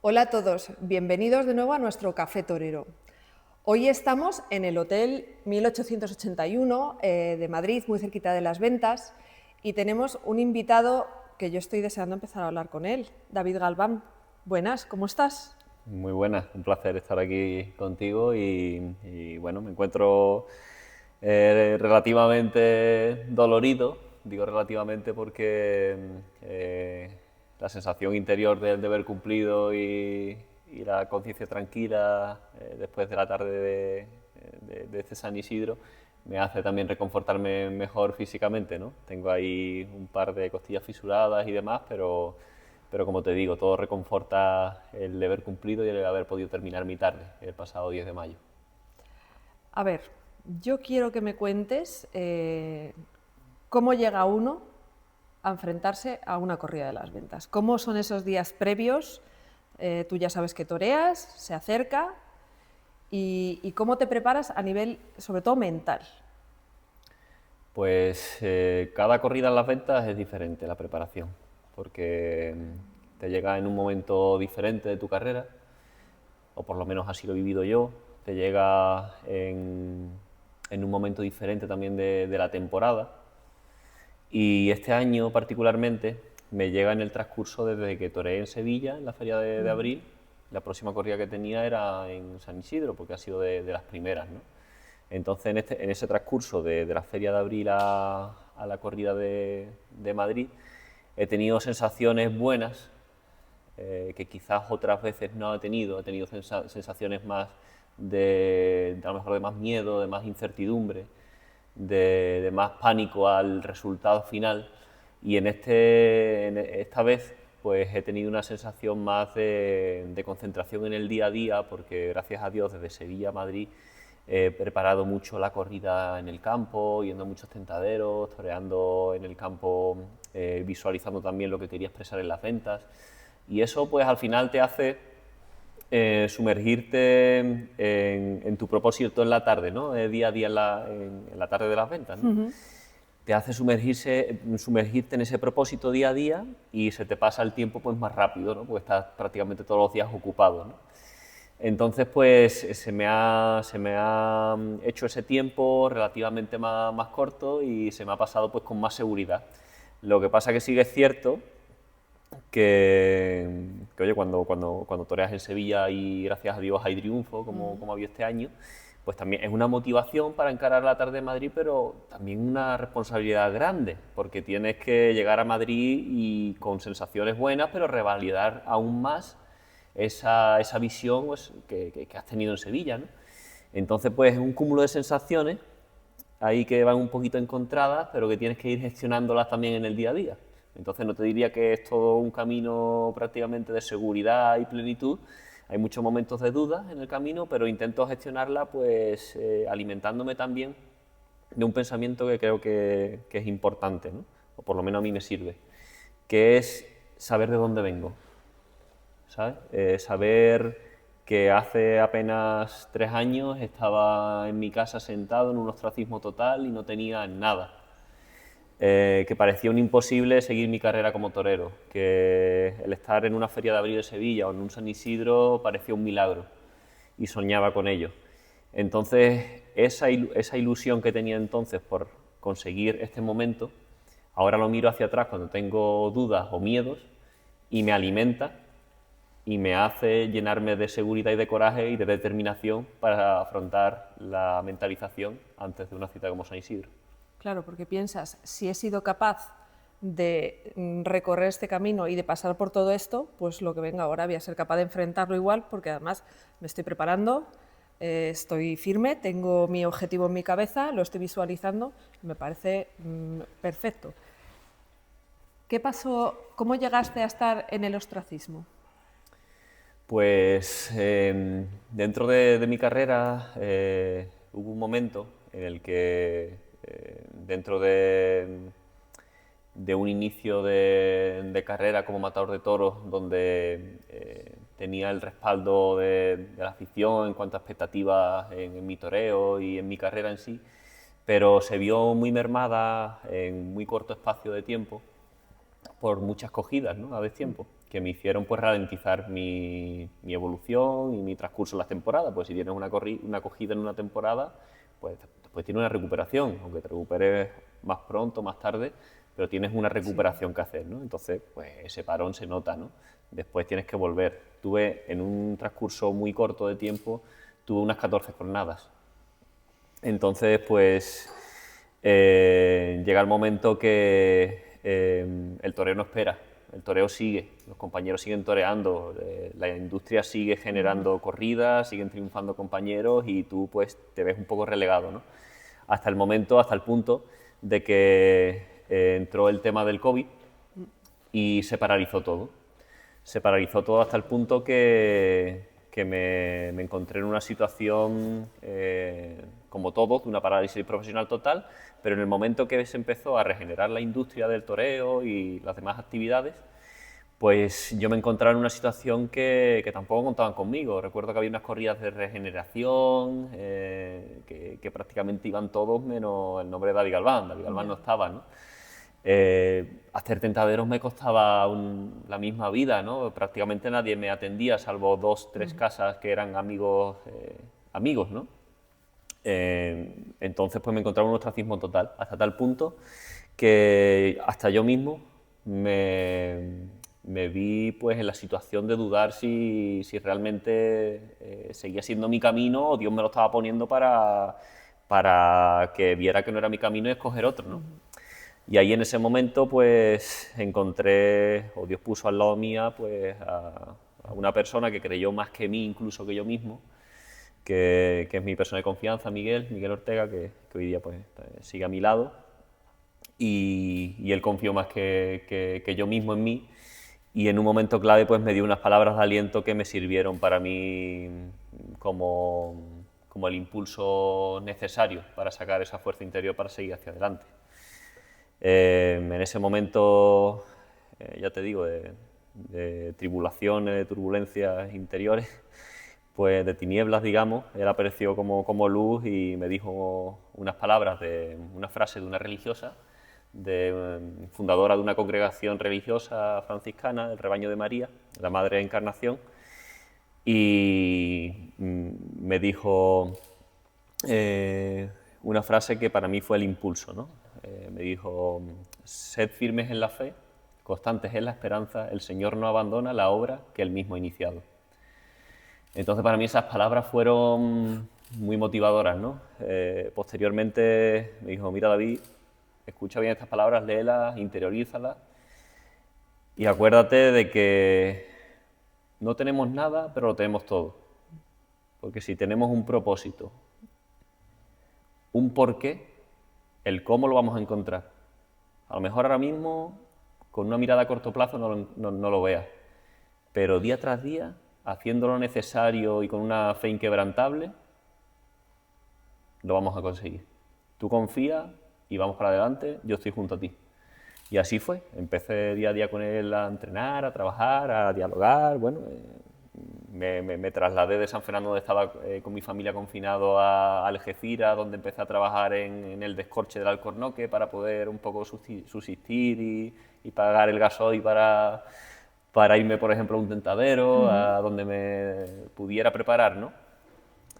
Hola a todos, bienvenidos de nuevo a nuestro Café Torero. Hoy estamos en el Hotel 1881 de Madrid, muy cerquita de Las Ventas, y tenemos un invitado que yo estoy deseando empezar a hablar con él, David Galván. Buenas, ¿cómo estás? Muy buena, un placer estar aquí contigo y bueno, me encuentro relativamente dolorido, digo relativamente porque la sensación interior del deber cumplido y la conciencia tranquila después de la tarde de este San Isidro me hace también reconfortarme mejor físicamente, ¿no? Tengo ahí un par de costillas fisuradas y demás, pero como te digo, todo reconforta el deber cumplido y el haber podido terminar mi tarde el pasado 10 de mayo. A ver, yo quiero que me cuentes cómo llega uno a enfrentarse a una corrida de Las Ventas. ¿Cómo son esos días previos? Tú ya sabes que toreas, se acerca, y cómo te preparas a nivel, sobre todo, mental. Pues cada corrida en las ventas es diferente la preparación, porque te llega en un momento diferente de tu carrera, o por lo menos así lo he vivido yo, te llega en un momento diferente también de la temporada, y este año particularmente me llega en el transcurso desde que toreé en Sevilla, en la feria de abril. La próxima corrida que tenía era en San Isidro, porque ha sido de las primeras, ¿no? Entonces, en ese transcurso de la feria de abril a la corrida de Madrid, he tenido sensaciones buenas que quizás otras veces no he tenido sensaciones más a lo mejor de más miedo, de más incertidumbre, de más pánico al resultado final. Y esta vez pues he tenido una sensación más de concentración en el día a día, porque gracias a Dios desde Sevilla a Madrid he preparado mucho la corrida en el campo, yendo a muchos tentaderos, toreando en el campo, visualizando también lo que quería expresar en las ventas. Y eso pues al final te hace sumergirte en tu propósito en la tarde, ¿no? Día a día en la tarde de las ventas, ¿no? Te hace sumergirte en ese propósito día a día y se te pasa el tiempo pues más rápido, ¿no? Porque estás prácticamente todos los días ocupado, ¿no? Entonces, pues se me ha hecho ese tiempo relativamente más corto y se me ha pasado pues con más seguridad. Lo que pasa que sí que es cierto que oye, cuando toreas en Sevilla y gracias a Dios hay triunfo, como había este año, pues también es una motivación para encarar la tarde de Madrid, pero también una responsabilidad grande, porque tienes que llegar a Madrid y con sensaciones buenas, pero revalidar aún más esa visión pues, que has tenido en Sevilla, ¿no? Entonces, pues es un cúmulo de sensaciones ahí que van un poquito encontradas, pero que tienes que ir gestionándolas también en el día a día. Entonces no te diría que es todo un camino prácticamente de seguridad y plenitud. Hay muchos momentos de duda en el camino, pero intento gestionarla pues alimentándome también de un pensamiento que creo que es importante, ¿no? O por lo menos a mí me sirve, que es saber de dónde vengo, ¿sabes? Saber que hace apenas 3 años estaba en mi casa sentado en un ostracismo total y no tenía nada. Que parecía un imposible seguir mi carrera como torero, que el estar en una feria de abril de Sevilla o en un San Isidro parecía un milagro y soñaba con ello. Entonces, esa ilusión que tenía entonces por conseguir este momento, ahora lo miro hacia atrás cuando tengo dudas o miedos y me alimenta y me hace llenarme de seguridad y de coraje y de determinación para afrontar la mentalización antes de una cita como San Isidro. Claro, porque piensas, si he sido capaz de recorrer este camino y de pasar por todo esto, pues lo que venga ahora voy a ser capaz de enfrentarlo igual, porque además me estoy preparando, estoy firme, tengo mi objetivo en mi cabeza, lo estoy visualizando, me parece perfecto. ¿Qué pasó? ¿Cómo llegaste a estar en el ostracismo? Pues dentro de mi carrera hubo un momento en el que dentro de un inicio de carrera como matador de toros, donde tenía el respaldo de la afición en cuanto a expectativas en mi toreo y en mi carrera en sí, pero se vio muy mermada en muy corto espacio de tiempo por muchas cogidas, ¿no? A destiempo, que me hicieron pues ralentizar mi evolución y mi transcurso en las temporadas. Pues si tienes una acogida en una temporada, pues después tienes una recuperación, aunque te recuperes más pronto, más tarde, pero tienes una recuperación que hacer, ¿no? Entonces, pues ese parón se nota, ¿no? Después tienes que volver. Tuve, en un transcurso muy corto de tiempo, tuve unas 14 jornadas. Entonces, pues llega el momento que el toreo no espera, el toreo sigue, los compañeros siguen toreando, la industria sigue generando corridas, siguen triunfando compañeros y tú pues te ves un poco relegado, ¿no? Hasta el momento, hasta el punto de que entró el tema del COVID y se paralizó todo. Se paralizó todo hasta el punto que me encontré en una situación, como todos, de una parálisis profesional total, pero en el momento que se empezó a regenerar la industria del toreo y las demás actividades, pues yo me encontraba en una situación que tampoco contaban conmigo. Recuerdo que había unas corridas de regeneración, que prácticamente iban todos menos el nombre de David Galván. David Galván no estaba, ¿no? Hacer tentaderos me costaba la misma vida, ¿no? Prácticamente nadie me atendía, salvo 2, 3 casas que eran amigos, ¿no? Entonces pues me encontraba en un ostracismo total, hasta tal punto que hasta yo mismo me vi pues en la situación de dudar si realmente seguía siendo mi camino o Dios me lo estaba poniendo para que viera que no era mi camino y escoger otro, ¿no? Y ahí en ese momento pues encontré, o Dios puso al lado mía, pues a una persona que creyó más que mí, incluso que yo mismo, que es mi persona de confianza, Miguel Ortega, que hoy día pues sigue a mi lado, y él confió más que yo mismo en mí, y en un momento clave pues me dio unas palabras de aliento que me sirvieron para mí como el impulso necesario para sacar esa fuerza interior para seguir hacia adelante. En ese momento, ya te digo, de tribulaciones, de turbulencias interiores, pues de tinieblas, digamos, él apareció como luz y me dijo unas palabras, una frase de una religiosa, fundadora de una congregación religiosa franciscana, el Rebaño de María, la Madre de Encarnación, y me dijo una frase que para mí fue el impulso, ¿no? Me dijo: sed firmes en la fe, constantes en la esperanza, el Señor no abandona la obra que Él mismo ha iniciado. Entonces para mí esas palabras fueron muy motivadoras, ¿no? Posteriormente me dijo: mira David, escucha bien estas palabras, léelas, interiorízalas y acuérdate de que no tenemos nada, pero lo tenemos todo. Porque si tenemos un propósito, un porqué, el cómo lo vamos a encontrar. A lo mejor ahora mismo, con una mirada a corto plazo, no lo veas, pero día tras día, haciendo lo necesario y con una fe inquebrantable, lo vamos a conseguir. Tú confía y vamos para adelante, yo estoy junto a ti. Y así fue, empecé día a día con él a entrenar, a trabajar, a dialogar, bueno, me trasladé de San Fernando, donde estaba con mi familia confinado, a Algeciras, donde empecé a trabajar en el descorche del Alcornoque para poder un poco subsistir y pagar el gasoil para irme, por ejemplo, a un tentadero, a donde me pudiera preparar, ¿no?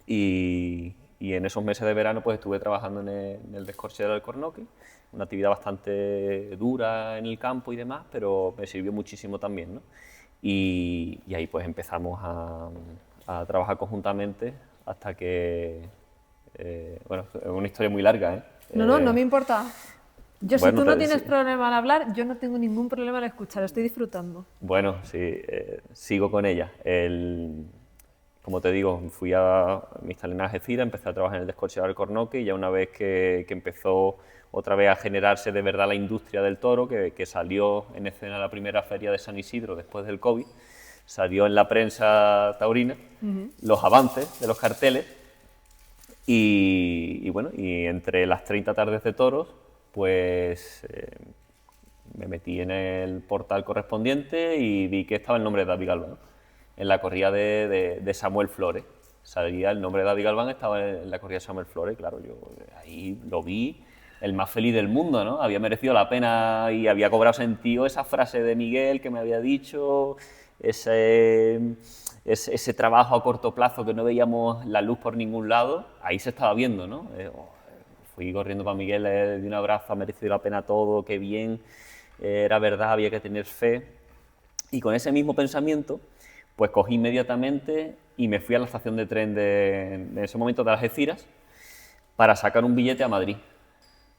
Y en esos meses de verano pues estuve trabajando en el descorche del Alcornoque, una actividad bastante dura en el campo y demás, pero me sirvió muchísimo también, ¿no? Y ahí pues empezamos a trabajar conjuntamente hasta que, bueno, es una historia muy larga, ¿eh? No me importa. Yo, bueno, si tú no tienes problema en hablar, yo no tengo ningún problema en escuchar, estoy disfrutando. Bueno, sí, sigo con ella. Como te digo, fui a me instalé en Algeciras, empecé a trabajar en el descorche del Alcornoque y ya una vez que empezó otra vez a generarse de verdad la industria del toro, que salió en escena la primera feria de San Isidro después del COVID, salió en la prensa taurina los avances de los carteles y bueno, y entre las 30 tardes de toros, pues me metí en el portal correspondiente y vi que estaba el nombre de David Galván en la corrida de Samuel Flores. Salía el nombre de David Galván, estaba en la corrida de Samuel Flores, claro, yo ahí lo vi, el más feliz del mundo, ¿no? Había merecido la pena y había cobrado sentido esa frase de Miguel que me había dicho, ese trabajo a corto plazo que no veíamos la luz por ningún lado, ahí se estaba viendo, ¿no? Fui corriendo para Miguel, le di un abrazo, ha merecido la pena todo, qué bien, era verdad, había que tener fe. Y con ese mismo pensamiento, pues cogí inmediatamente y me fui a la estación de tren en ese momento de Algeciras para sacar un billete a Madrid.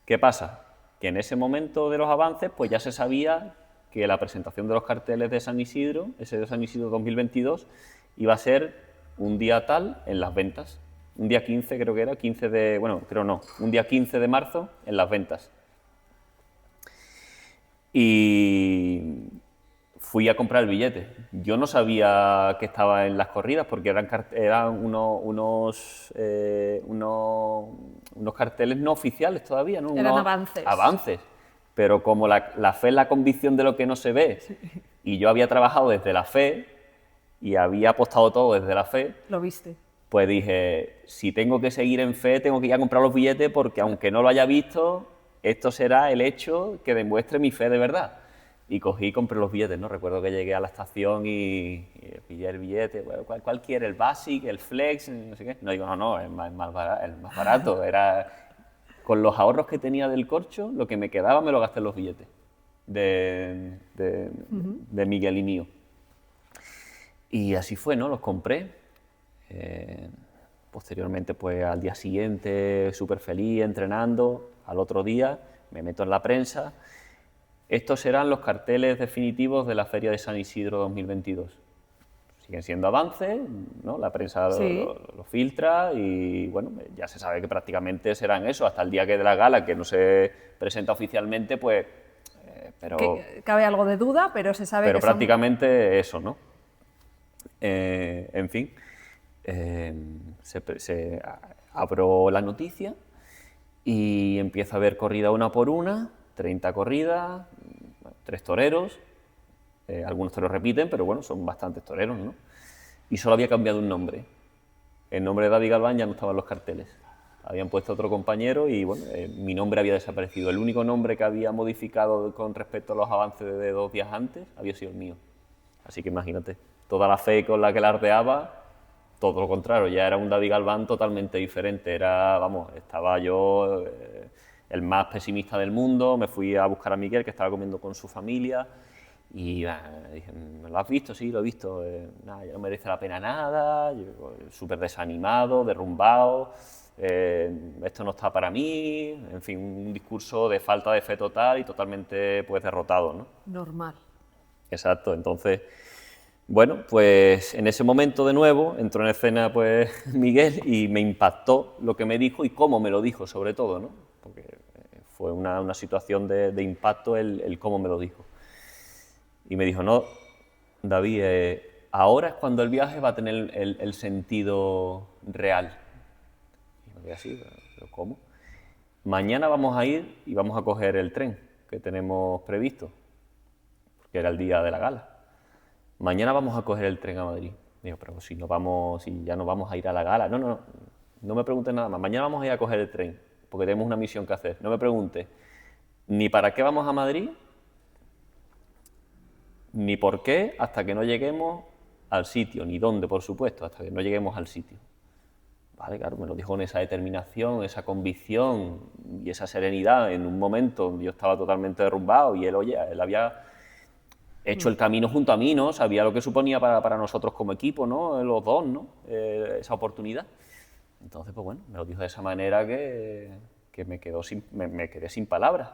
¿Qué pasa? Que en ese momento de los avances, pues ya se sabía que la presentación de los carteles de San Isidro, ese de San Isidro 2022, iba a ser un día tal en Las Ventas. Un día 15, creo que era, 15 de... Bueno, creo no, un día 15 de marzo en Las Ventas. Y fui a comprar el billete. Yo no sabía que estaba en las corridas porque eran unos carteles no oficiales todavía, ¿no? Eran avances. Avances. Pero como la fe es la convicción de lo que no se ve, sí, y yo había trabajado desde la fe y había apostado todo desde la fe... Lo viste. Pues dije, si tengo que seguir en fe, tengo que ir a comprar los billetes porque aunque no lo haya visto, esto será el hecho que demuestre mi fe de verdad. Y cogí y compré los billetes, ¿no? Recuerdo que llegué a la estación y pillé el billete, bueno, ¿cuál quiere? ¿El Basic? ¿El Flex? No sé qué. No, digo, no, el más barato. Era, con los ahorros que tenía del corcho, lo que me quedaba me lo gasté en los billetes de Miguel y mío. Y así fue, ¿no? Los compré. Posteriormente, pues al día siguiente, súper feliz, entrenando. Al otro día me meto en la prensa. Estos serán los carteles definitivos de la Feria de San Isidro 2022. Siguen siendo avances, ¿no? La prensa sí. lo filtra y bueno, ya se sabe que prácticamente serán eso, hasta el día que de la gala, que no se presenta oficialmente, pues... pero cabe algo de duda, pero se sabe pero que prácticamente son... eso, ¿no? En fin, abro la noticia y empiezo a ver corrida una por una, 30 corridas, 3 toreros, algunos toreros repiten, pero bueno, son bastantes toreros, ¿no? Y solo había cambiado un nombre. El nombre de David Galván ya no estaba en los carteles. Habían puesto otro compañero y bueno, mi nombre había desaparecido. El único nombre que había modificado con respecto a los avances de 2 días antes había sido el mío. Así que imagínate, toda la fe con la que alardeaba, todo lo contrario, ya era un David Galván totalmente diferente. Era, vamos, estaba yo el más pesimista del mundo, me fui a buscar a Miguel, que estaba comiendo con su familia, y dije, ¿lo has visto? Sí, lo he visto. Nada, ya no merece la pena nada, súper desanimado, derrumbado, esto no está para mí, en fin, un discurso de falta de fe total y totalmente pues derrotado, ¿no? Normal. Exacto, entonces... Bueno, pues en ese momento de nuevo entró en escena pues Miguel y me impactó lo que me dijo y cómo me lo dijo sobre todo, ¿no? Porque fue una situación de impacto el cómo me lo dijo. Y me dijo, no, David, ahora es cuando el viaje va a tener el sentido real. Y me quedé así, ¿pero cómo? Mañana vamos a ir y vamos a coger el tren que tenemos previsto, porque era el día de la gala. Mañana vamos a coger el tren a Madrid. Digo, pero si ya no vamos a ir a la gala. No me preguntes nada más. Mañana vamos a ir a coger el tren, porque tenemos una misión que hacer. No me preguntes ni para qué vamos a Madrid, ni por qué, hasta que no lleguemos al sitio, ni dónde, por supuesto, hasta que no lleguemos al sitio. Vale, claro, me lo dijo con esa determinación, esa convicción y esa serenidad en un momento donde yo estaba totalmente derrumbado y él había hecho el camino junto a mí, ¿no? Sabía lo que suponía para nosotros como equipo, ¿no? Los dos, ¿no? Esa oportunidad. Entonces, pues bueno, me lo dijo de esa manera que me quedé sin palabras.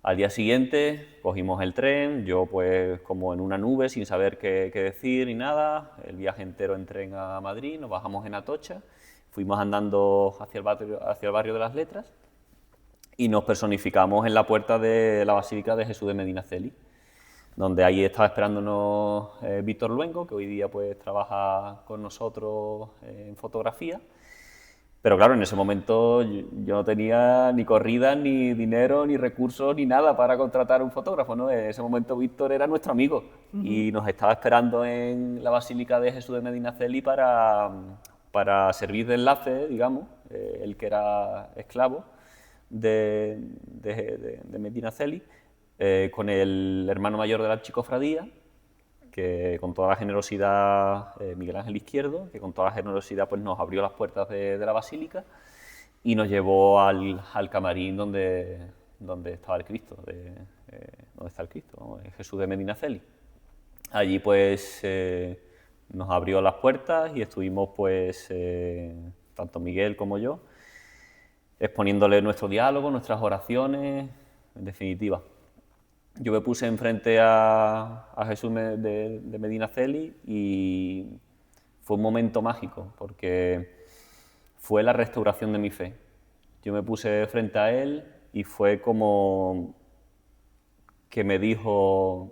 Al día siguiente cogimos el tren, yo pues como en una nube, sin saber qué decir ni nada, el viaje entero en tren a Madrid, nos bajamos en Atocha, fuimos andando hacia el barrio de las Letras y nos personificamos en la puerta de la Basílica de Jesús de Medinaceli, donde ahí estaba esperándonos Víctor Luengo, que hoy día pues trabaja con nosotros en fotografía. Pero claro, en ese momento yo no tenía ni corrida, ni dinero, ni recursos, ni nada para contratar un fotógrafo, ¿no? En ese momento Víctor era nuestro amigo y nos estaba esperando en la Basílica de Jesús de Medinaceli para servir de enlace, digamos, el que era esclavo de Medinaceli, con el hermano mayor de la archicofradía, que con toda la generosidad, Miguel Ángel Izquierdo, que con toda la generosidad pues, nos abrió las puertas de la basílica y nos llevó al camarín donde estaba el Cristo, donde está el Cristo, ¿no? Jesús de Medinaceli. Allí pues nos abrió las puertas y estuvimos pues tanto Miguel como yo exponiéndole nuestro diálogo, nuestras oraciones, en definitiva. Yo me puse enfrente a Jesús de Medinaceli y fue un momento mágico porque fue la restauración de mi fe. Yo me puse frente a él y fue como que me dijo: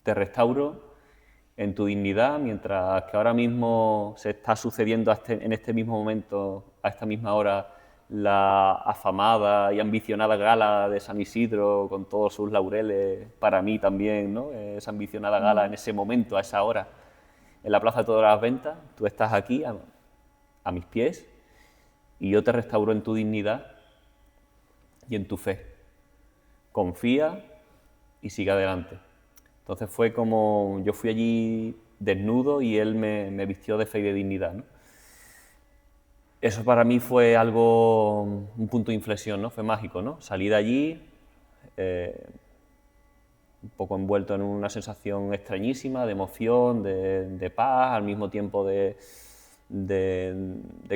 te restauro en tu dignidad, mientras que ahora mismo se está sucediendo en este mismo momento, a esta misma hora, la afamada y ambicionada gala de San Isidro con todos sus laureles, para mí también, ¿no? Esa ambicionada gala en ese momento, a esa hora, en la Plaza de Todas las Ventas, tú estás aquí a mis pies y yo te restauro en tu dignidad y en tu fe. Confía y sigue adelante. Entonces fue como, yo fui allí desnudo y él me vistió de fe y de dignidad, ¿no? Eso para mí fue algo, un punto de inflexión, ¿no? Fue mágico, ¿no? Salí de allí un poco envuelto en una sensación extrañísima, de emoción, de paz, al mismo tiempo de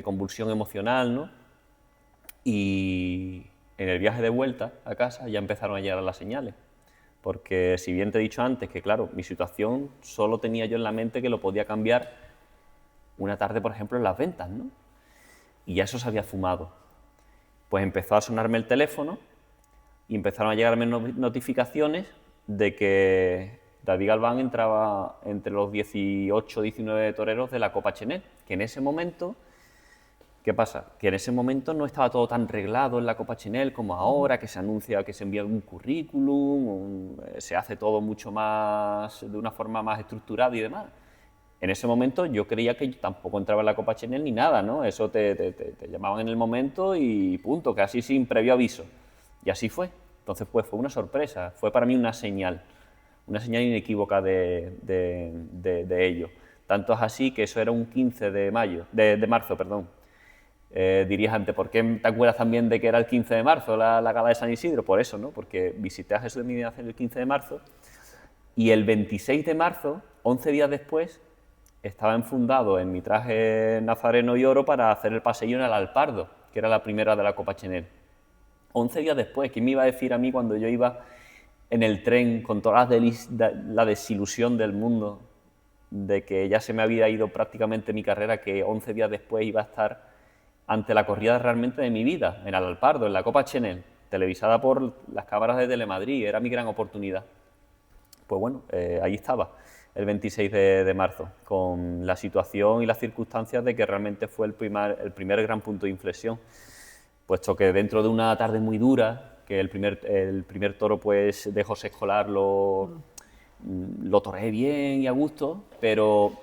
convulsión emocional, ¿no? Y en el viaje de vuelta a casa ya empezaron a llegar las señales. Porque si bien te he dicho antes que, claro, mi situación solo tenía yo en la mente que lo podía cambiar una tarde, por ejemplo, en las ventas, ¿no? Y ya eso se había fumado. Pues empezó a sonarme el teléfono y empezaron a llegarme notificaciones de que David Galván entraba entre los 18 o 19 toreros de la Copa Chenel, que en ese momento... ¿Qué pasa? Que en ese momento no estaba todo tan reglado en la Copa Chenel como ahora, que se anuncia que se envía un currículum, se hace todo mucho más, de una forma más estructurada y demás. En ese momento yo creía que yo tampoco entraba en la Copa Chenel ni nada, ¿no? Eso te llamaban en el momento y punto, casi sin previo aviso. Y así fue. Entonces pues fue una sorpresa, fue para mí una señal inequívoca de ello. Tanto es así que eso era un 15 de marzo, perdón. Dirías antes, ¿por qué te acuerdas también de que era el 15 de marzo la gala de San Isidro? Por eso, ¿no? Porque visité a Jesús de Medinaceli el 15 de marzo y el 26 de marzo, 11 días después, estaba enfundado en mi traje nazareno y oro para hacer el paseillo en el Alpardo, que era la primera de la Copa Chenel. 11 días después, ¿quién me iba a decir a mí cuando yo iba en el tren con toda la desilusión del mundo de que ya se me había ido prácticamente mi carrera, que 11 días después iba a estar ante la corrida realmente de mi vida, en el Alpardo, en la Copa Chenel, televisada por las cámaras de Telemadrid, era mi gran oportunidad? Pues bueno, ahí estaba, el 26 de marzo, con la situación y las circunstancias de que realmente fue el primer gran punto de inflexión, puesto que dentro de una tarde muy dura, que el primer toro pues de José Escolar lo toreé bien y a gusto, pero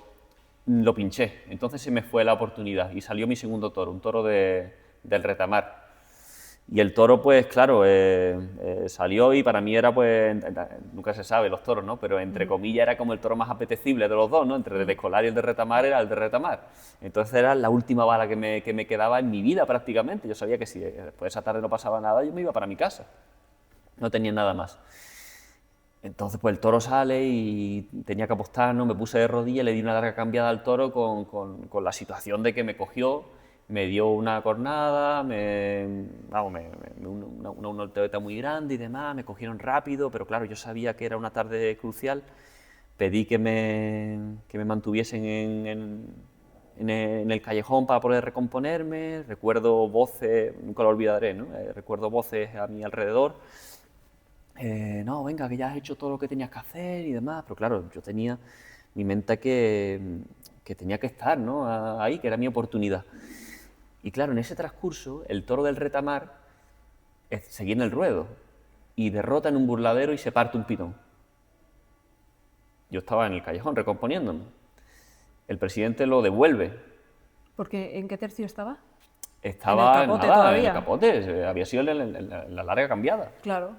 lo pinché, entonces se me fue la oportunidad y salió mi segundo toro, un toro del retamar. Y el toro, pues claro, salió y para mí era, pues, nunca se sabe los toros, ¿no? Pero entre comillas era como el toro más apetecible de los dos, ¿no? Entre el de Escolar y el de retamar era el de retamar. Entonces era la última bala que me quedaba en mi vida prácticamente. Yo sabía que si después de esa tarde no pasaba nada, yo me iba para mi casa. No tenía nada más. Entonces, pues el toro sale y tenía que apostar, ¿no? Me puse de rodillas, le di una larga cambiada al toro con la situación de que me cogió, me dio una cornada, una voltereta muy grande y demás, me cogieron rápido, pero claro, yo sabía que era una tarde crucial, pedí que me mantuviesen en el callejón para poder recomponerme, recuerdo voces, nunca lo olvidaré, ¿no? Recuerdo voces a mi alrededor. No, venga, que ya has hecho todo lo que tenías que hacer y demás, pero claro, yo tenía mi mente que tenía que estar, ¿no? Ahí, que era mi oportunidad. Y claro, en ese transcurso, el toro del retamar seguía en el ruedo y derrota en un burladero y se parte un pitón. Yo estaba en el callejón recomponiéndome. El presidente lo devuelve. Porque, ¿en qué tercio estaba? Estaba capote nada, en todavía. el capote, había sido la larga cambiada. Claro.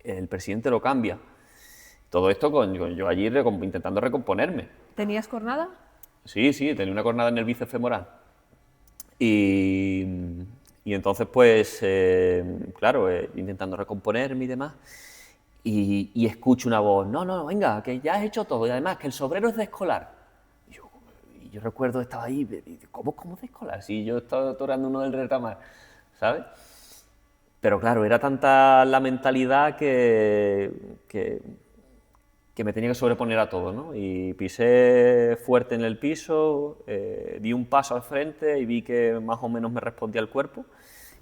El presidente lo cambia. Todo esto con yo allí intentando recomponerme. ¿Tenías cornada? Sí, tenía una cornada en el bíceps femoral. Y, y entonces, pues, claro, intentando recomponerme y demás, y escucho una voz, no, venga, que ya has hecho todo, y además que el sobrero es de escolar. Y yo recuerdo, estaba ahí, ¿cómo de escolar? Si yo estaba torando uno del retamar, ¿sabes? Pero claro, era tanta la mentalidad que me tenía que sobreponer a todo, ¿no? Y pisé fuerte en el piso, di un paso al frente y vi que más o menos me respondía el cuerpo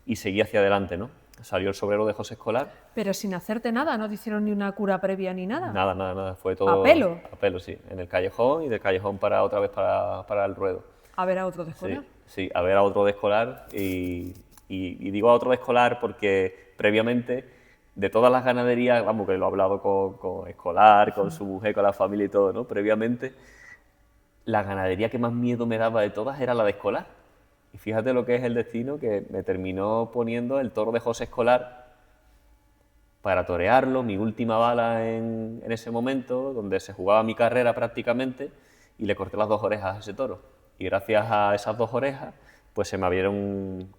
y seguí hacia adelante, ¿no? Salió el sobrero de José Escolar. Pero sin hacerte nada, no te hicieron ni una cura previa ni nada. Nada, fue todo... ¿A pelo? A pelo, sí, en el callejón y del callejón otra vez para el ruedo. A ver a otro de escolar. Sí, a ver a otro de escolar y digo a otro de escolar porque previamente de todas las ganaderías, vamos, que lo he hablado con Escolar, con su mujer, con la familia y todo, ¿no? Previamente, la ganadería que más miedo me daba de todas era la de Escolar. Y fíjate lo que es el destino, que me terminó poniendo el toro de José Escolar para torearlo, mi última bala en ese momento, donde se jugaba mi carrera prácticamente, y le corté las 2 orejas a ese toro. Y gracias a esas 2 orejas, pues se me abrieron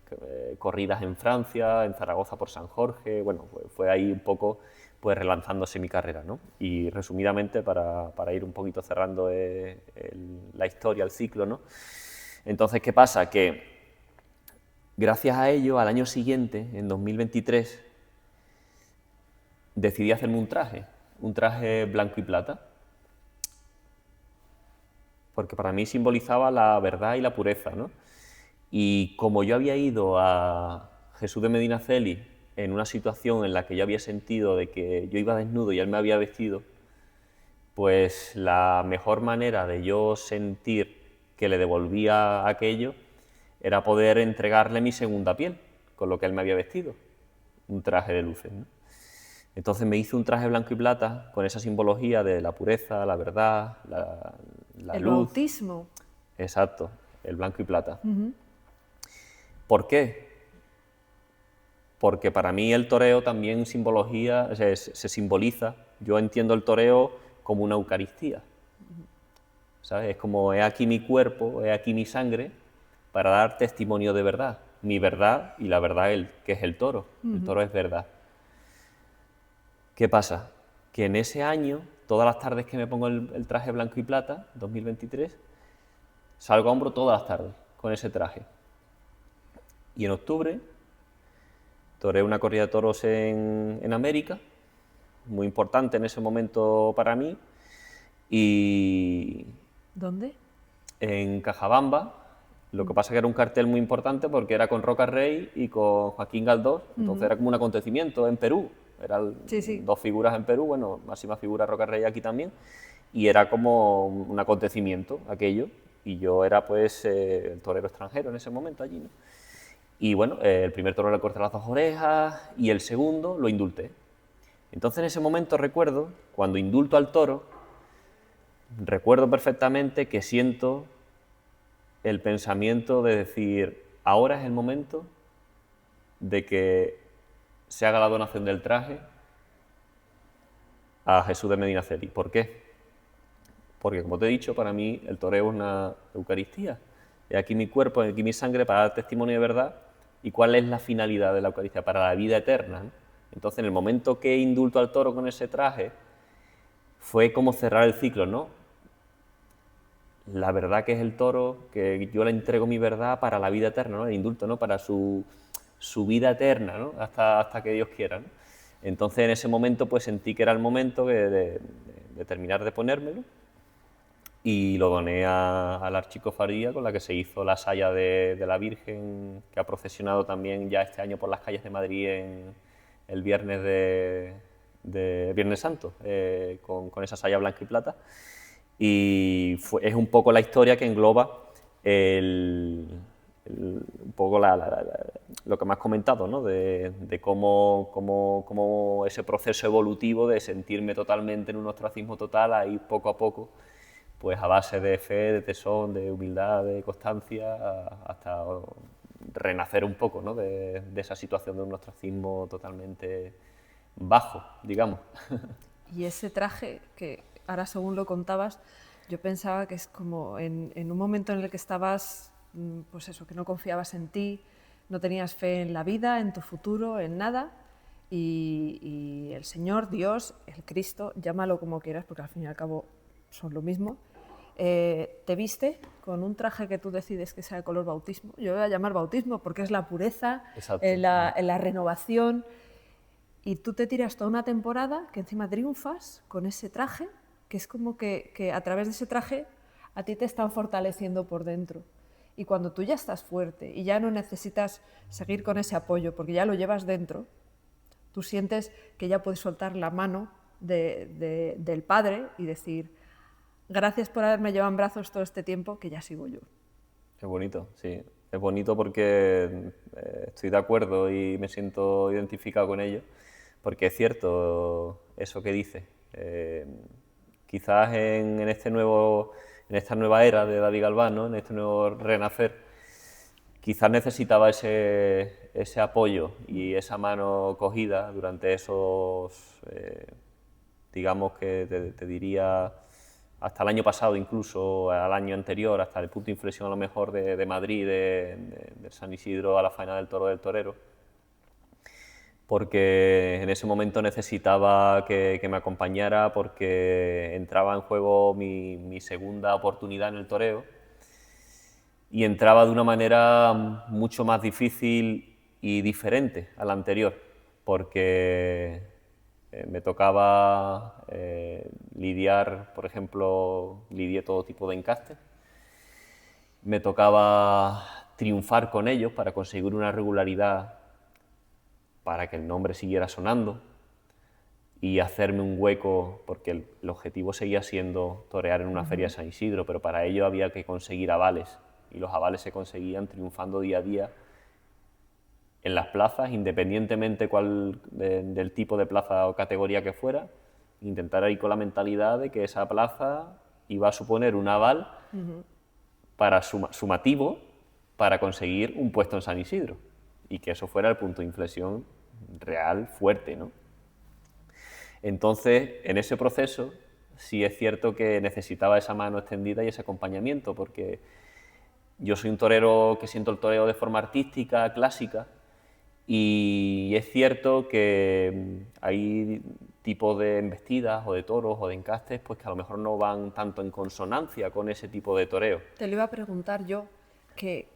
corridas en Francia, en Zaragoza por San Jorge, bueno, fue ahí un poco pues relanzándose mi carrera, ¿no? Y resumidamente, para ir un poquito cerrando la historia, el ciclo, ¿no? Entonces, ¿qué pasa? Que gracias a ello, al año siguiente, en 2023, decidí hacerme un traje blanco y plata, porque para mí simbolizaba la verdad y la pureza, ¿no? Y como yo había ido a Jesús de Medinaceli en una situación en la que yo había sentido de que yo iba desnudo y él me había vestido, pues la mejor manera de yo sentir que le devolvía aquello era poder entregarle mi segunda piel, con lo que él me había vestido, un traje de luces, ¿no? Entonces me hice un traje blanco y plata con esa simbología de la pureza, la verdad, la El luz. bautismo. Exacto, el blanco y plata. ¿Por qué? Porque para mí el toreo también se simboliza, yo entiendo el toreo como una Eucaristía, ¿sabes? Es como, he aquí mi cuerpo, he aquí mi sangre, para dar testimonio de verdad, mi verdad y la verdad que es el toro. El toro es verdad. ¿Qué pasa? Que en ese año, todas las tardes que me pongo el traje blanco y plata, 2023, salgo a hombro todas las tardes con ese traje. Y en octubre toreé una corrida de toros en América, muy importante en ese momento para mí, y ¿Dónde? en Cajabamba. Lo que pasa es que era un cartel muy importante porque era con Roca Rey y con Joaquín Galdós, entonces era como un acontecimiento en Perú. Eran Sí. 2 figuras en Perú, bueno, máxima figura Roca Rey aquí también, y era como un acontecimiento aquello, y yo era pues el torero extranjero en ese momento allí, ¿no? Y bueno, el primer toro le corté las 2 orejas y el segundo lo indulté. Entonces en ese momento recuerdo, cuando indulto al toro, recuerdo perfectamente que siento el pensamiento de decir, ahora es el momento de que se haga la donación del traje a Jesús de Medinaceli. ¿Por qué? Porque, como te he dicho, para mí el toreo es una Eucaristía. He aquí mi cuerpo, he aquí mi sangre para dar testimonio de verdad. ¿Y cuál es la finalidad de la Eucaristía? Para la vida eterna, ¿no? Entonces, en el momento que indulto al toro con ese traje, fue como cerrar el ciclo, ¿no? La verdad que es el toro, que yo le entrego mi verdad para la vida eterna, ¿no? El indulto, ¿no? Para su vida eterna, ¿no? Hasta que Dios quiera, ¿no? Entonces, en ese momento, pues sentí que era el momento de terminar de ponérmelo y lo doné a la archicofradía con la que se hizo la saya de la Virgen, que ha procesionado también ya este año por las calles de Madrid el viernes de Viernes Santo, con esa saya blanca y plata. Y es un poco la historia que engloba un poco lo que me has comentado, ¿no? de cómo ese proceso evolutivo de sentirme totalmente en un ostracismo total, ahí poco a poco, pues a base de fe, de tesón, de humildad, de constancia, hasta renacer un poco, ¿no? de esa situación de un ostracismo totalmente bajo, digamos. Y ese traje, que ahora según lo contabas, yo pensaba que es como en un momento en el que estabas, pues eso, que no confiabas en ti, no tenías fe en la vida, en tu futuro, en nada, y el Señor, Dios, el Cristo, llámalo como quieras, porque al fin y al cabo son lo mismo, te viste con un traje que tú decides que sea de color bautismo. Yo voy a llamar bautismo porque es la pureza, Exacto. la renovación. Y tú te tiras toda una temporada que encima triunfas con ese traje, que es como que a través de ese traje a ti te están fortaleciendo por dentro. Y cuando tú ya estás fuerte y ya no necesitas seguir con ese apoyo porque ya lo llevas dentro, tú sientes que ya puedes soltar la mano del Padre y decir, gracias por haberme llevado en brazos todo este tiempo, que ya sigo yo. Es bonito, sí. Es bonito porque estoy de acuerdo y me siento identificado con ello, porque es cierto eso que dice. Quizás en esta nueva era de David Galván, ¿no? En este nuevo renacer, quizás necesitaba ese apoyo y esa mano cogida durante esos, digamos que te diría, hasta el año pasado, incluso al año anterior, hasta el punto de inflexión a lo mejor de Madrid, de San Isidro a la faena del Toro del Torero, porque en ese momento necesitaba que me acompañara, porque entraba en juego mi segunda oportunidad en el toreo, y entraba de una manera mucho más difícil y diferente a la anterior, porque me tocaba lidiar, por ejemplo, lidié todo tipo de encastes, me tocaba triunfar con ellos para conseguir una regularidad para que el nombre siguiera sonando y hacerme un hueco, porque el objetivo seguía siendo torear en una feria de San Isidro, pero para ello había que conseguir avales, y los avales se conseguían triunfando día a día en las plazas, independientemente del tipo de plaza o categoría que fuera, intentar ir con la mentalidad de que esa plaza iba a suponer un aval para sumativo para conseguir un puesto en San Isidro, y que eso fuera el punto de inflexión real, fuerte, ¿no? Entonces, en ese proceso, sí es cierto que necesitaba esa mano extendida y ese acompañamiento, porque yo soy un torero que siento el toreo de forma artística, clásica, y es cierto que hay tipos de embestidas o de toros o de encastes pues que a lo mejor no van tanto en consonancia con ese tipo de toreo. Te lo iba a preguntar yo, que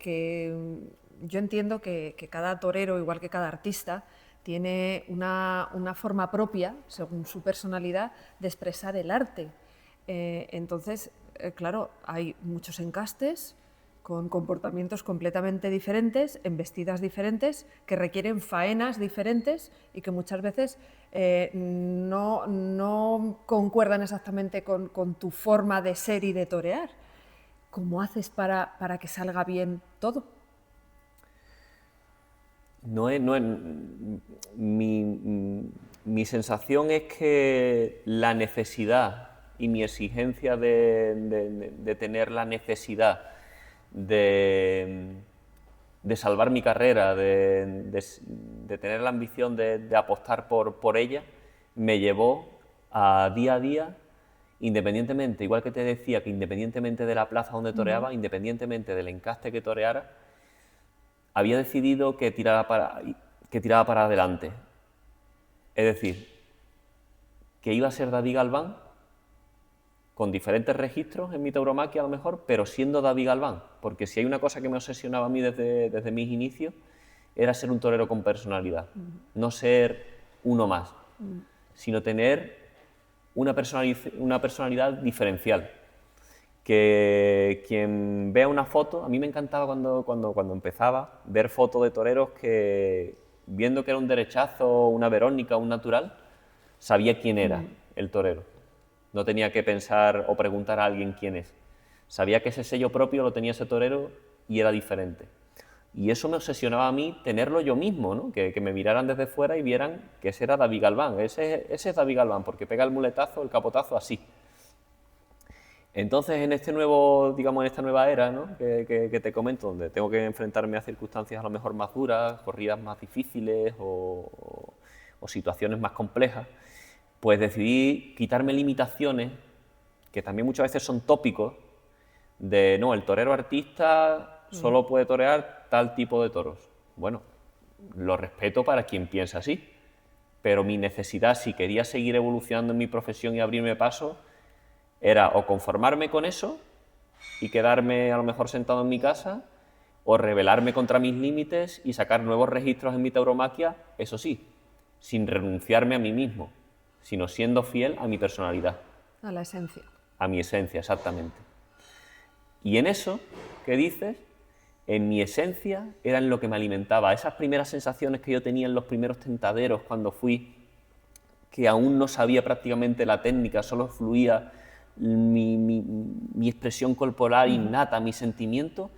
yo entiendo que cada torero, igual que cada artista, tiene una forma propia, según su personalidad, de expresar el arte. Entonces, claro, hay muchos encastes con comportamientos completamente diferentes, embestidas diferentes, que requieren faenas diferentes y que muchas veces no concuerdan exactamente con tu forma de ser y de torear. ¿Cómo haces para que salga bien todo? Mi sensación es que la necesidad y mi exigencia de tener la necesidad de salvar mi carrera, de tener la ambición de apostar por ella, me llevó a día, independientemente, igual que te decía, que independientemente de la plaza donde toreaba, independientemente del encaste que toreara, había decidido que tiraba para adelante. Es decir, que iba a ser David Galván, con diferentes registros en mi tauromaquia a lo mejor, pero siendo David Galván, porque si hay una cosa que me obsesionaba a mí desde mis inicios, era ser un torero con personalidad, no ser uno más, sino tener una personalidad diferencial. Que quien vea una foto, a mí me encantaba cuando empezaba, ver fotos de toreros que, viendo que era un derechazo, una Verónica, un natural, sabía quién era el torero. No tenía que pensar o preguntar a alguien quién es. Sabía que ese sello propio lo tenía ese torero y era diferente. Y eso me obsesionaba a mí, tenerlo yo mismo, ¿no? Que me miraran desde fuera y vieran que ese era David Galván. Ese es David Galván, porque pega el muletazo, el capotazo así. Entonces, en este nuevo, digamos, en esta nueva era, ¿no? que te comento, donde tengo que enfrentarme a circunstancias a lo mejor más duras, corridas más difíciles o situaciones más complejas, pues decidí quitarme limitaciones, que también muchas veces son tópicos, de no, el torero artista solo puede torear tal tipo de toros. Bueno, lo respeto para quien piensa así, pero mi necesidad, si quería seguir evolucionando en mi profesión y abrirme paso, era o conformarme con eso y quedarme a lo mejor sentado en mi casa, o rebelarme contra mis límites y sacar nuevos registros en mi tauromaquia, eso sí, sin renunciarme a mí mismo, sino siendo fiel a mi personalidad. A la esencia. A mi esencia, exactamente. Y en eso que dices, en mi esencia era en lo que me alimentaba. Esas primeras sensaciones que yo tenía en los primeros tentaderos cuando fui, que aún no sabía prácticamente la técnica, solo fluía mi expresión corporal innata, mi sentimiento,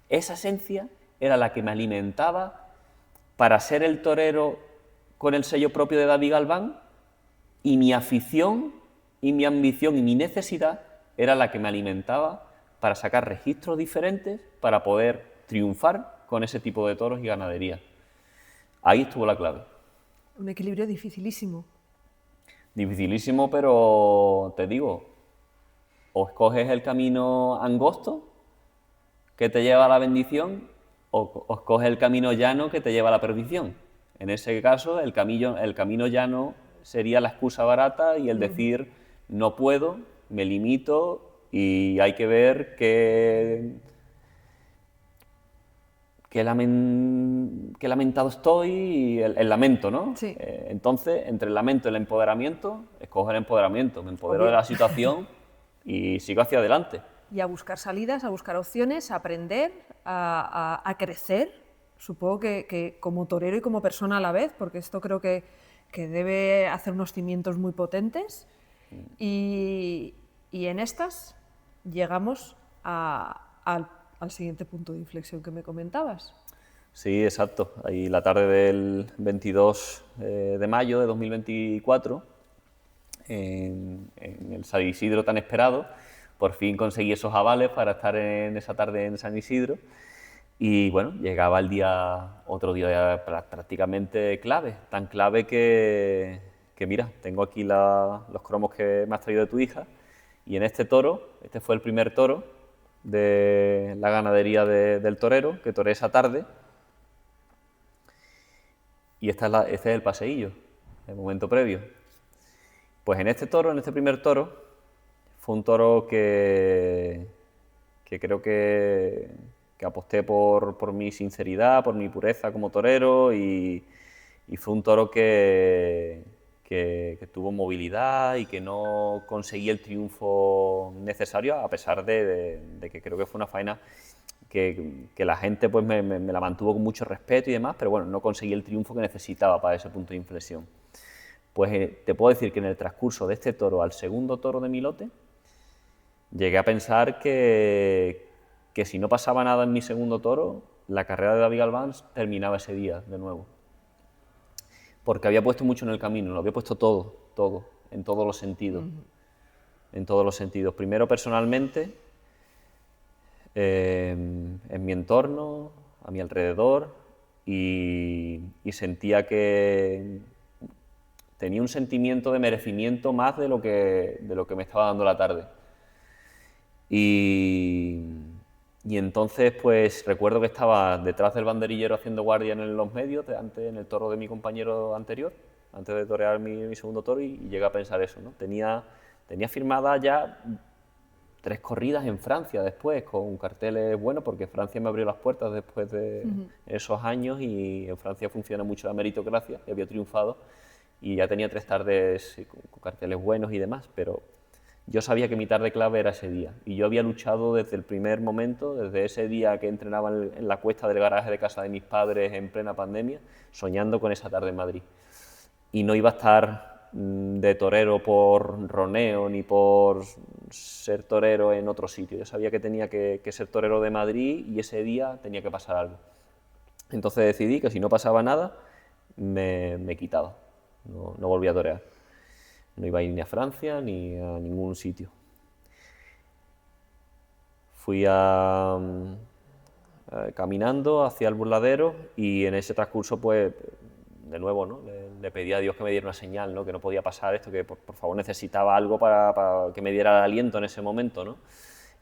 esa esencia era la que me alimentaba para ser el torero con el sello propio de David Galván, y mi afición y mi ambición y mi necesidad era la que me alimentaba para sacar registros diferentes para poder triunfar con ese tipo de toros y ganadería. Ahí estuvo la clave. Un equilibrio dificilísimo. Dificilísimo, pero te digo, o escoges el camino angosto que te lleva a la bendición, o escoges el camino llano que te lleva a la perdición. En ese caso, el camino llano sería la excusa barata y el decir no puedo, me limito y hay que ver qué lamentado estoy, y el lamento, ¿no? Sí. Entonces, entre el lamento y el empoderamiento, escojo el empoderamiento, me empodero Obvio. de la situación y sigo hacia adelante. Y a buscar salidas, a buscar opciones, a aprender, a crecer, supongo que como torero y como persona a la vez, porque esto creo que debe hacer unos cimientos muy potentes. Y en estas llegamos al siguiente punto de inflexión que me comentabas. Sí, exacto. Ahí la tarde del 22 de mayo de 2024, en el San Isidro tan esperado, por fin conseguí esos avales para estar en esa tarde en San Isidro. Y bueno, llegaba el día, otro día prácticamente clave, tan clave que mira, tengo aquí los cromos que me has traído de tu hija, y en este toro, este fue el primer toro de la ganadería del torero, que toreé esa tarde, y este es el paseillo, el momento previo. Pues en este toro, en este primer toro, fue un toro que creo que aposté por mi sinceridad, por mi pureza como torero, y fue un toro que tuvo movilidad y que no conseguí el triunfo necesario, a pesar de que creo que fue una faena que la gente pues me la mantuvo con mucho respeto y demás, pero bueno, no conseguí el triunfo que necesitaba para ese punto de inflexión. Pues te puedo decir que en el transcurso de este toro al segundo toro de mi lote, llegué a pensar que si no pasaba nada en mi segundo toro, la carrera de David Galván terminaba ese día de nuevo. Porque había puesto mucho en el camino, lo había puesto todo, en todos los sentidos. En todos los sentidos. Primero personalmente, en mi entorno, a mi alrededor, y sentía que tenía un sentimiento de merecimiento más de lo que me estaba dando la tarde. Y entonces, pues recuerdo que estaba detrás del banderillero haciendo guardia en los medios, en el toro de mi compañero anterior, antes de torear mi segundo toro, y llegué a pensar eso, ¿no? Tenía firmadas ya 3 corridas en Francia después, con carteles buenos, porque Francia me abrió las puertas después de esos años, y en Francia funciona mucho la meritocracia, y había triunfado, y ya tenía 3 tardes con carteles buenos y demás, pero yo sabía que mi tarde clave era ese día, y yo había luchado desde el primer momento, desde ese día que entrenaba en la cuesta del garaje de casa de mis padres en plena pandemia, soñando con esa tarde en Madrid. Y no iba a estar de torero por roneo ni por ser torero en otro sitio. Yo sabía que tenía que ser torero de Madrid, y ese día tenía que pasar algo. Entonces decidí que si no pasaba nada, me quitaba, no volvía a torear. No iba a ir ni a Francia ni a ningún sitio. fui caminando hacia el burladero y en ese transcurso, pues, de nuevo, ¿no? Le pedí a Dios que me diera una señal, ¿no? Que no podía pasar esto, que por favor necesitaba algo para que me diera aliento en ese momento, ¿no?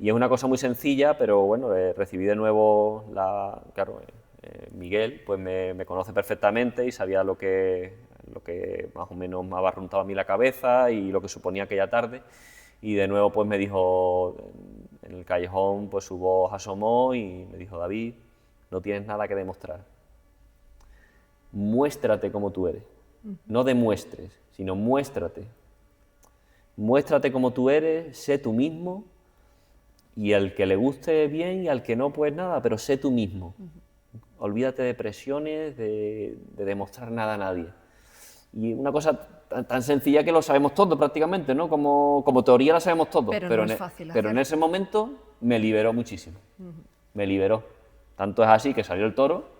Y es una cosa muy sencilla, pero bueno, recibí de nuevo claro, Miguel, pues me conoce perfectamente y sabía lo que más o menos me abarruntaba a mí la cabeza y lo que suponía aquella tarde. Y de nuevo pues me dijo, en el callejón, pues su voz asomó y me dijo: David, no tienes nada que demostrar. Muéstrate como tú eres. No demuestres, sino muéstrate. Muéstrate como tú eres, sé tú mismo, y al que le guste bien y al que no, pues nada, pero sé tú mismo. Olvídate de presiones, de demostrar nada a nadie. Y una cosa tan sencilla que lo sabemos todo prácticamente, ¿no? Como teoría la sabemos todo. Pero no es fácil pero en ese momento me liberó muchísimo. Me liberó. Tanto es así que salió el toro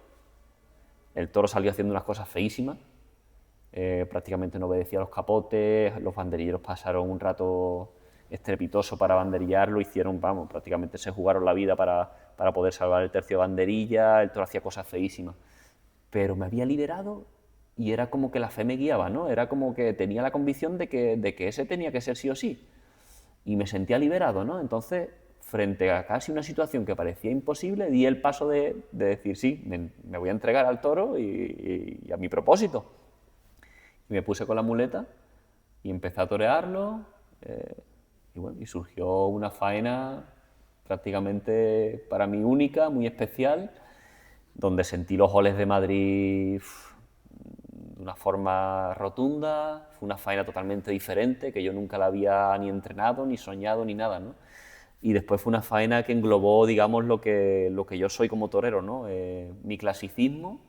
salió haciendo unas cosas feísimas, prácticamente no obedecía los capotes, los banderilleros pasaron un rato estrepitoso para banderillarlo, hicieron, vamos, prácticamente se jugaron la vida para poder salvar el tercio de banderilla, el toro hacía cosas feísimas. Pero me había liberado y era como que la fe me guiaba, ¿no? Era como que tenía la convicción de que ese tenía que ser sí o sí. Y me sentía liberado, ¿no? Entonces, frente a casi una situación que parecía imposible, di el paso de decir, sí, me voy a entregar al toro y a mi propósito. Y me puse con la muleta y empecé a torearlo, y bueno, y surgió una faena prácticamente para mí única, muy especial, donde sentí los goles de Madrid de una forma rotunda. Fue una faena totalmente diferente, que yo nunca la había ni entrenado, ni soñado, ni nada, ¿no? Y después fue una faena que englobó, digamos, lo que yo soy como torero, ¿no? Mi clasicismo,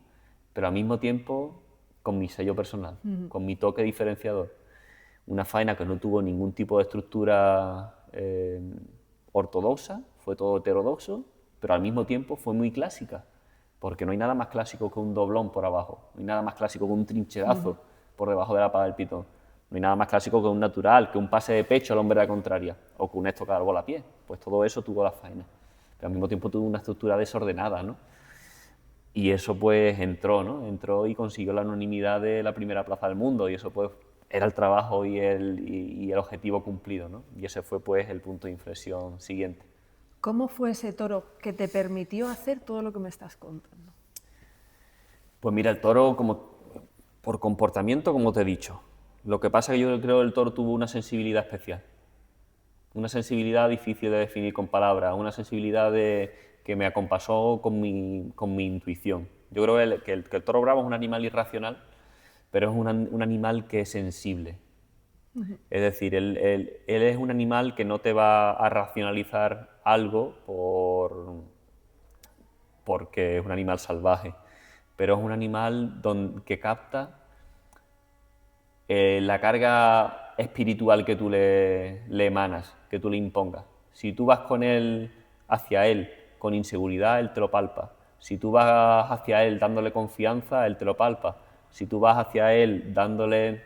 pero al mismo tiempo con mi sello personal, con mi toque diferenciador. Una faena que no tuvo ningún tipo de estructura ortodoxa, fue todo heterodoxo, pero al mismo tiempo fue muy clásica, porque no hay nada más clásico que un doblón por abajo, no hay nada más clásico que un trincherazo por debajo de la pata del pitón, no hay nada más clásico que un natural, que un pase de pecho al hombre de la contraria, o que un estocado al volapié. Pues todo eso tuvo la faena, pero al mismo tiempo tuvo una estructura desordenada, ¿no? Y eso pues entró, ¿no? Entró y consiguió la unanimidad de la primera plaza del mundo, y eso pues era el trabajo y el objetivo cumplido, ¿no? Y ese fue pues el punto de inflexión siguiente. ¿Cómo fue ese toro que te permitió hacer todo lo que me estás contando? Pues mira, el toro, por comportamiento, como te he dicho. Lo que pasa es que yo creo que el toro tuvo una sensibilidad especial. Una sensibilidad difícil de definir con palabras, una sensibilidad que me acompasó con mi intuición. Yo creo que el toro bravo es un animal irracional, pero es un animal que es sensible. Es decir, él es un animal que no te va a racionalizar algo porque es un animal salvaje, pero es un animal que capta la carga espiritual que tú le emanas, que tú le impongas. Si tú vas hacia él con inseguridad, él te lo palpa. Si tú vas hacia él dándole confianza, él te lo palpa. Si tú vas hacia él dándole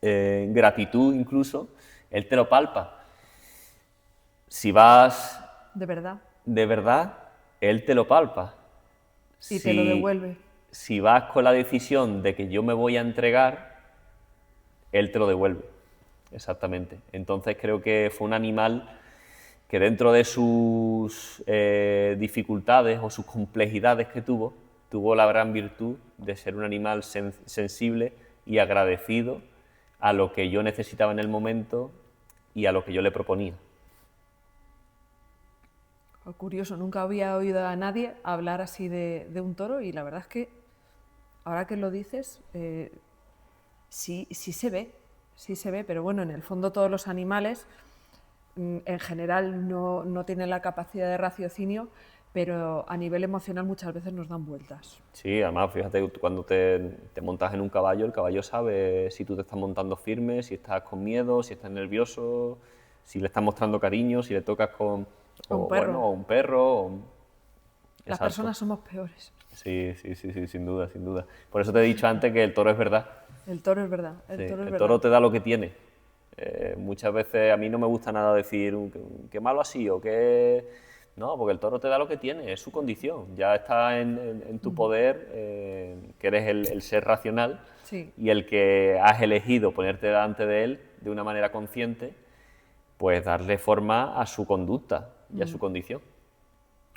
gratitud incluso, él te lo palpa. Si vas ¿De verdad? de verdad, él te lo palpa. Y te lo devuelve. Si vas con la decisión de que yo me voy a entregar, él te lo devuelve. Exactamente. Entonces creo que fue un animal que dentro de sus dificultades o sus complejidades que tuvo la gran virtud de ser un animal sensible y agradecido a lo que yo necesitaba en el momento y a lo que yo le proponía. Curioso, nunca había oído a nadie hablar así de un toro y la verdad es que ahora que lo dices, sí se ve, pero bueno, en el fondo todos los animales en general no tienen la capacidad de raciocinio, pero a nivel emocional muchas veces nos dan vueltas. Sí, además, fíjate, cuando te montas en un caballo, el caballo sabe si tú te estás montando firme, si estás con miedo, si estás nervioso, si le estás mostrando cariño, si le tocas con un perro. Bueno, o un perro. Las personas somos peores. Sí, sin duda, sin duda. Por eso te he dicho antes que el toro es verdad. El toro es verdad. El toro te da lo que tiene. Muchas veces a mí no me gusta nada decir qué malo ha sido, que... No, porque el toro te da lo que tiene, es su condición. Ya está en tu poder, que eres el ser racional Sí. y el que has elegido ponerte delante de él de una manera consciente, pues darle forma a su conducta y a su condición.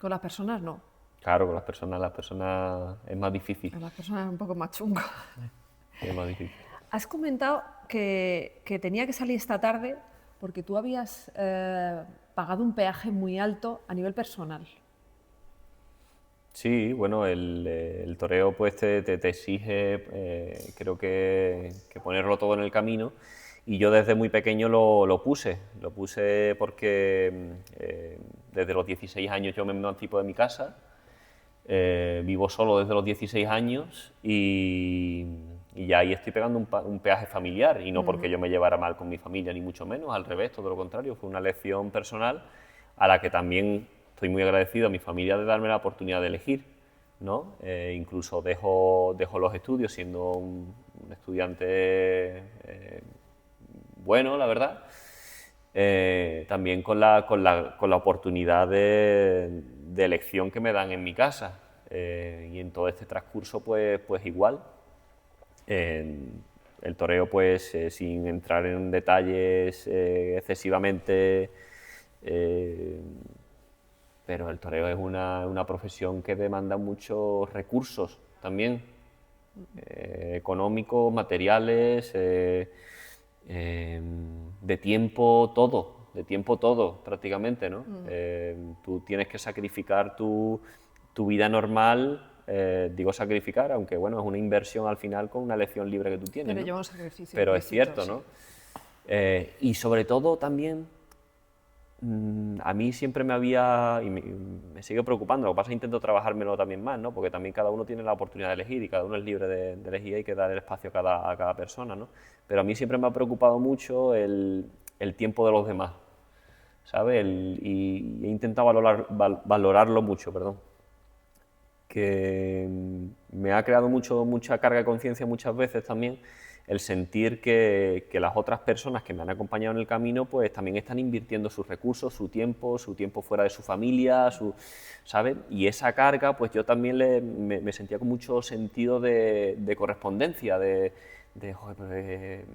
Con las personas no. Claro, con las personas es más difícil. Con las personas es un poco más chungo. Es más difícil. Has comentado que tenía que salir esta tarde porque tú habías pagado un peaje muy alto a nivel personal. Sí, bueno, el toreo pues te exige, creo que ponerlo todo en el camino, y yo desde muy pequeño lo puse porque desde los 16 años yo me emancipo de mi casa, vivo solo desde los 16 años y ya ahí estoy pegando un peaje familiar, y no porque yo me llevara mal con mi familia, ni mucho menos, al revés, todo lo contrario, fue una lección personal a la que también estoy muy agradecido a mi familia de darme la oportunidad de elegir, ¿no? Incluso dejo los estudios siendo un estudiante bueno, la verdad, también con la oportunidad de elección que me dan en mi casa, y en todo este transcurso pues igual. El toreo, pues sin entrar en detalles excesivamente, pero el toreo es una profesión que demanda muchos recursos también, económicos, materiales, de tiempo todo prácticamente, ¿no? Tú tienes que sacrificar tu vida normal, digo sacrificar, aunque bueno, es una inversión al final con una elección libre que tú tienes, Pero ¿no? lleva un sacrificio Pero es implícito, cierto, sí. ¿no? Y sobre todo también, a mí siempre me había, y me sigue preocupando, lo que pasa es que intento trabajármelo también más, ¿no? Porque también cada uno tiene la oportunidad de elegir y cada uno es libre de elegir, y hay que dar el espacio a cada persona, ¿no? Pero a mí siempre me ha preocupado mucho el tiempo de los demás, ¿sabes? Y he intentado valorarlo mucho, perdón. Que me ha creado mucha carga de conciencia muchas veces también el sentir que las otras personas que me han acompañado en el camino pues también están invirtiendo sus recursos, su tiempo fuera de su familia, ¿sabes? Y esa carga pues yo también me sentía con mucho sentido de correspondencia, joder, pues,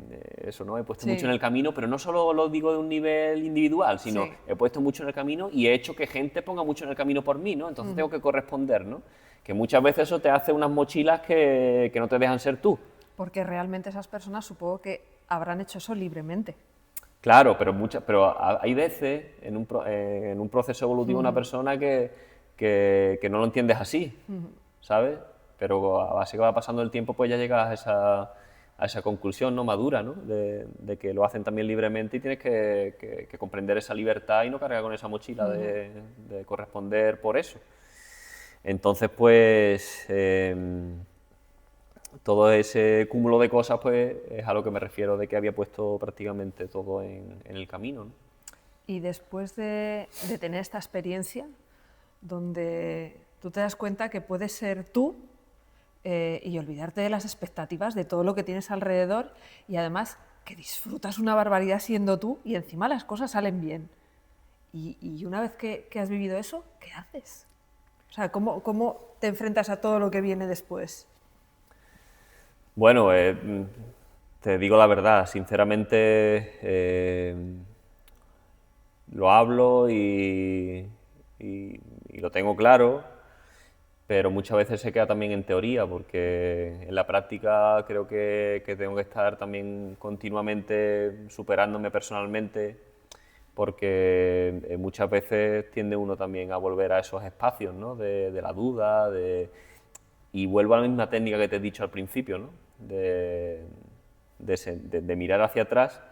eso, ¿no? He puesto mucho en el camino, pero no solo lo digo de un nivel individual, sino Sí. he puesto mucho en el camino y he hecho que gente ponga mucho en el camino por mí, ¿no? Entonces tengo que corresponder, ¿no? Que muchas veces eso te hace unas mochilas que no te dejan ser tú. Porque realmente esas personas supongo que habrán hecho eso libremente. Claro, pero hay veces en un proceso evolutivo una persona que no lo entiendes así, ¿sabes? Pero a base que va pasando el tiempo pues ya llegas a esa conclusión, ¿no? Madura, ¿no? De que lo hacen también libremente y tienes que comprender esa libertad y no cargar con esa mochila de corresponder por eso. Entonces, pues, todo ese cúmulo de cosas, pues, es a lo que me refiero de que había puesto prácticamente todo en el camino, ¿no? Y después de tener esta experiencia, donde tú te das cuenta que puedes ser tú y olvidarte de las expectativas, de todo lo que tienes alrededor, y además que disfrutas una barbaridad siendo tú y encima las cosas salen bien. Y una vez que has vivido eso, ¿qué haces? O sea, ¿cómo te enfrentas a todo lo que viene después? Bueno, te digo la verdad, sinceramente, lo hablo y lo tengo claro, pero muchas veces se queda también en teoría, porque en la práctica creo que tengo que estar también continuamente superándome personalmente, porque muchas veces tiende uno también a volver a esos espacios, ¿no? de la duda, y vuelvo a la misma técnica que te he dicho al principio, ¿no? de mirar hacia atrás,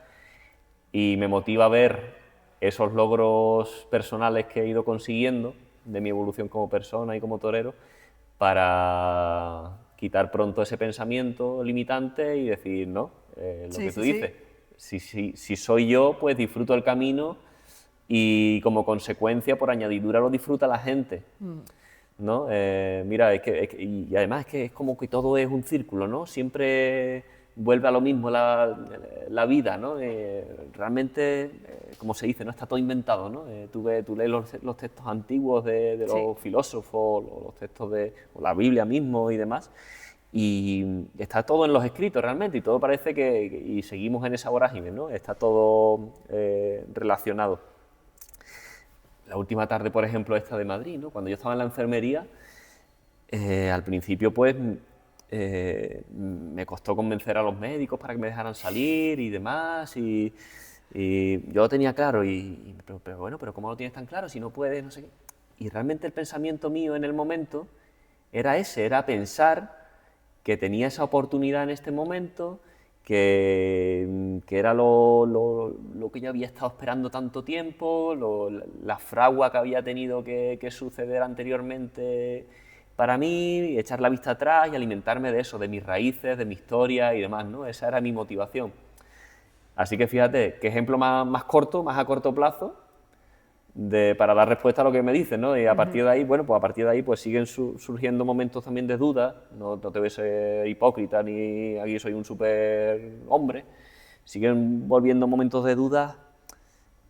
y me motiva a ver esos logros personales que he ido consiguiendo de mi evolución como persona y como torero, para quitar pronto ese pensamiento limitante y decir, no, lo Sí, que tú sí, sí. dices, si soy yo, pues disfruto el camino y como consecuencia, por añadidura, lo disfruta la gente. ¿No? Mira, y además es que es como que todo es un círculo, ¿no? Siempre vuelve a lo mismo la vida, ¿no? Realmente, como se dice, ¿no? Está todo inventado, ¿no? Tú lees los textos antiguos de los Sí. filósofos, los textos de o la Biblia mismo y demás, y está todo en los escritos realmente, y todo parece y seguimos en esa vorágine, ¿no? Está todo relacionado. La última tarde, por ejemplo, esta de Madrid, ¿no? Cuando yo estaba en la enfermería, al principio, pues, me costó convencer a los médicos para que me dejaran salir y demás, y yo lo tenía claro, pero bueno, pero ¿cómo lo tienes tan claro si no puedes, no sé qué? Y realmente el pensamiento mío en el momento era ese, era pensar que tenía esa oportunidad en este momento, que era lo que yo había estado esperando tanto tiempo, la fragua que había tenido que suceder anteriormente para mí, echar la vista atrás y alimentarme de eso, de mis raíces, de mi historia y demás, ¿no? Esa era mi motivación. Así que fíjate, qué ejemplo más corto, más a corto plazo, para dar respuesta a lo que me dices, ¿no? Y a partir de ahí, bueno, pues a partir de ahí pues siguen surgiendo momentos también de duda, no te voy a ser hipócrita ni aquí soy un super hombre, siguen volviendo momentos de duda,